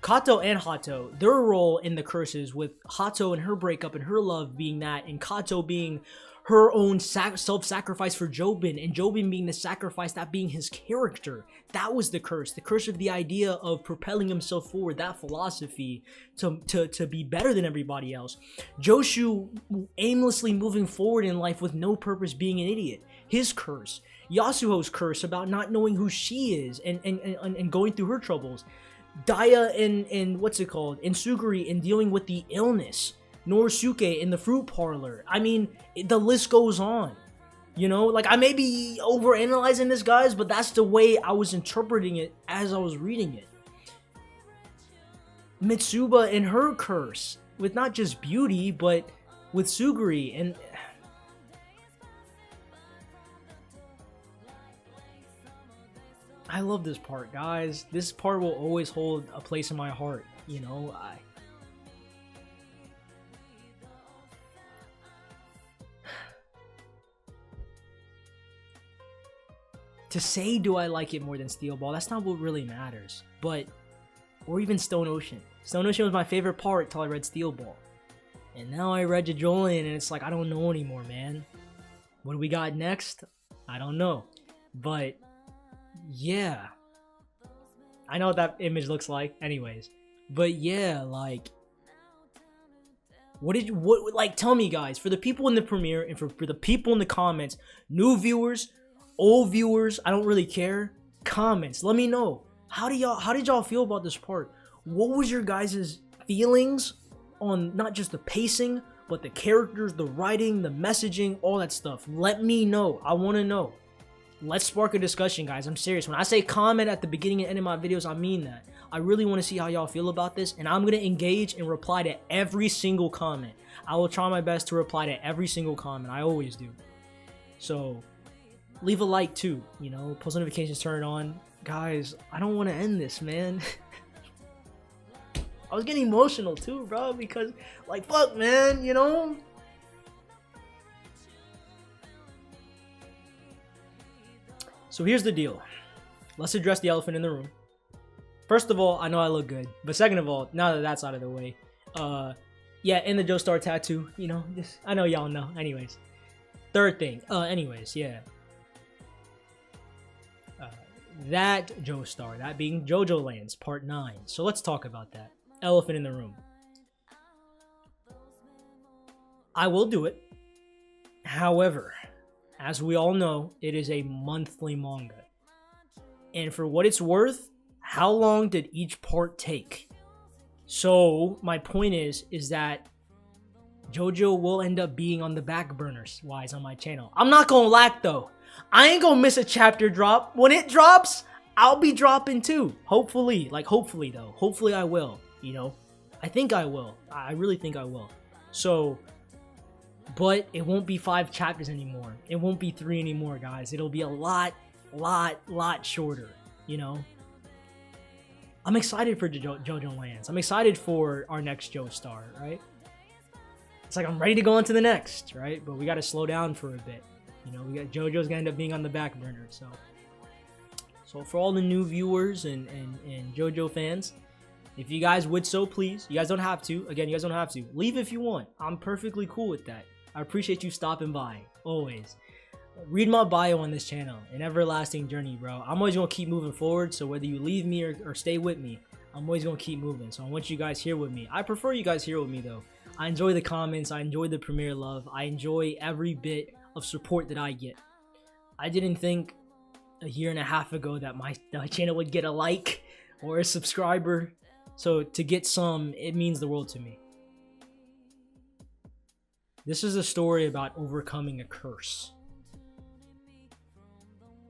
Kato and Hato, their role in the curses, with Hato and her breakup and her love being that, and Kato being her own self-sacrifice for Jobin, and Jobin being the sacrifice, that being his character. That was the curse of the idea of propelling himself forward, that philosophy to be better than everybody else. Joshu aimlessly moving forward in life with no purpose, being an idiot. His curse. Yasuho's curse about not knowing who she is and going through her troubles. Daya and what's it called? And Suguri in dealing with the illness. Norisuke in the fruit parlor. I mean, the list goes on. You know, like I may be overanalyzing this, guys, but that's the way I was interpreting it as I was reading it. Mitsuba and her curse with not just beauty, but with Suguri and I love this part, guys. This part will always hold a place in my heart, you know. To say, do I like it more than Steel Ball? That's not what really matters. But, or even Stone Ocean. Stone Ocean was my favorite part till I read Steel Ball. And now I read JOJOLION and it's like, I don't know anymore, man. What do we got next? I don't know. But, yeah. I know what that image looks like. Anyways. But yeah, like, like, tell me, guys, for the people in the premiere and for the people in the comments, new viewers, old viewers, I don't really care. Comments, let me know. How did y'all feel about this part? What was your guys' feelings on not just the pacing, but the characters, the writing, the messaging, all that stuff? Let me know. I want to know. Let's spark a discussion, guys. I'm serious. When I say comment at the beginning and end of my videos, I mean that. I really want to see how y'all feel about this, and I'm going to engage and reply to every single comment. I will try my best to reply to every single comment. I always do. So, leave a like too, you know, post notifications turned on. Guys, I don't want to end this, man. I was getting emotional too, bro, because, like, fuck, man, you know? So here's the deal. Let's address the elephant in the room. First of all, I know I look good. But second of all, now that that's out of the way, yeah, and the Joestar tattoo, you know, just, I know y'all know. Anyways. Third thing, anyways, yeah. That Joestar, that being JoJoLion's Part 9. So let's talk about that. Elephant in the room. I will do it. However, as we all know, it is a monthly manga. And for what it's worth, how long did each part take? So my point is that JoJo will end up being on the back burners wise on my channel. I'm not gonna lack though. I ain't gonna miss a chapter drop. When it drops, I'll be dropping too. Hopefully, like hopefully though. Hopefully I will, you know. I think I will. I really think I will. So, but it won't be 5 chapters anymore. It won't be 3 anymore, guys. It'll be a lot shorter, you know. I'm excited for JoJoLion's. I'm excited for our next Joestar, right? It's like I'm ready to go on to the next, right? But we got to slow down for a bit. You know, we got JoJo's gonna end up being on the back burner. So for all the new viewers and JoJo fans, if you guys would so please, you guys don't have to. Again, you guys don't have to. Leave if you want. I'm perfectly cool with that. I appreciate you stopping by, always. Read my bio on this channel. An everlasting journey, bro. I'm always gonna keep moving forward. So whether you leave me or stay with me, I'm always gonna keep moving. So I want you guys here with me. I prefer you guys here with me though. I enjoy the comments. I enjoy the premiere love. I enjoy every bit of support that I get. I didn't think a year and a half ago that my channel would get a like or a subscriber. So to get some, it means the world to me. This is a story about overcoming a curse.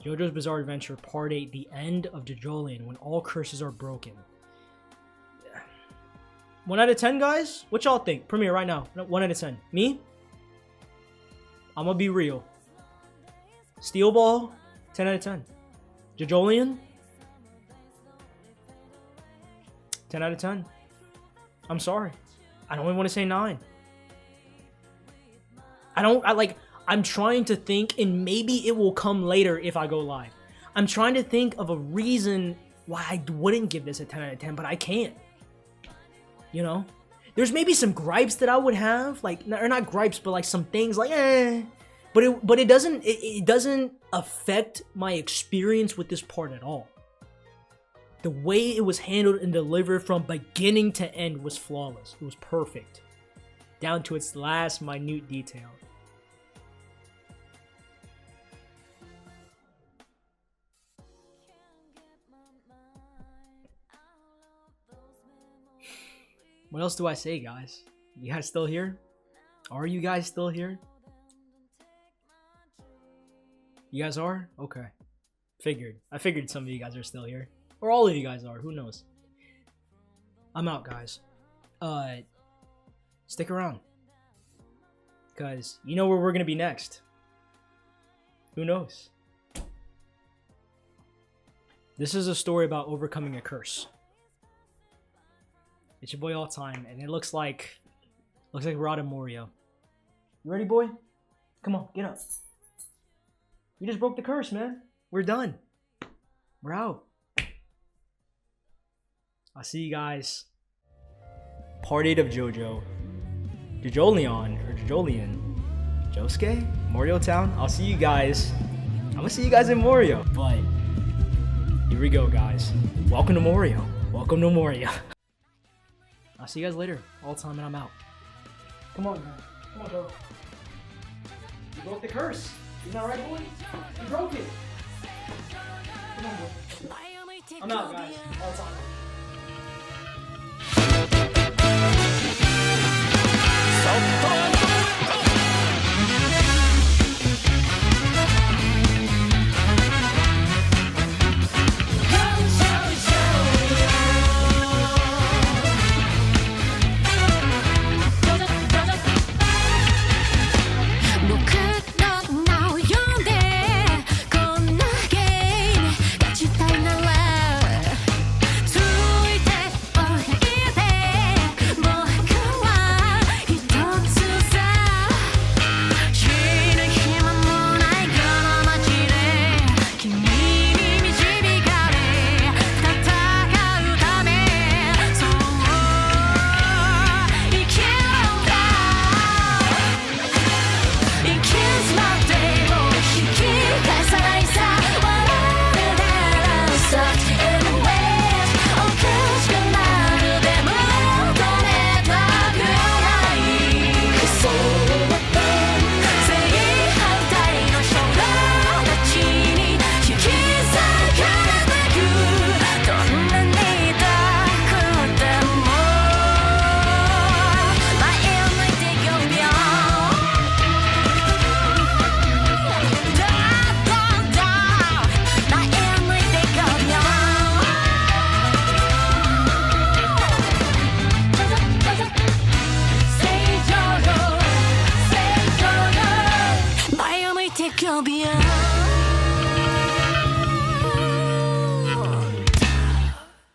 JoJo's Bizarre Adventure Part 8, the end of JOJOLION, when all curses are broken. 1 out of 10, guys? What y'all think? Premiere right now. 1 out of 10. Me? I'm gonna be real. Steel Ball, 10 out of 10. JOJOLION, 10 out of 10. I'm sorry. I don't even want to say 9. I'm trying to think, and maybe it will come later if I go live. I'm trying to think of a reason why I wouldn't give this a 10 out of 10, but I can't. You know? There's maybe some gripes that I would have, like, or not gripes, but like some things like, but it doesn't affect my experience with this part at all. The way it was handled and delivered from beginning to end was flawless. It was perfect, down to its last minute detail. What else do I say, guys? You guys still here? Are you guys still here? You guys are? Okay. I figured some of you guys are still here. Or all of you guys are. Who knows? I'm out, guys. Stick around. Because you know where we're going to be next. Who knows? This is a story about overcoming a curse. It's your boy All Time, and it looks like we're out of MORIOH. You ready, boy? Come on, get up. You just broke the curse, man. We're done. We're out. I'll see you guys. Part 8 of JoJo. JOJOLION or JOJOLION. JoSke? MORIOH Town? I'll see you guys. I'm gonna see you guys in MORIOH. But here we go, guys. Welcome to MORIOH. Welcome to MORIOH. I'll see you guys later. All Time, and I'm out. Come on, man. Come on, bro. You broke the curse. Isn't that right, boy? You broke it. Come on, boy. I'm out, guys. All Time. 𝐿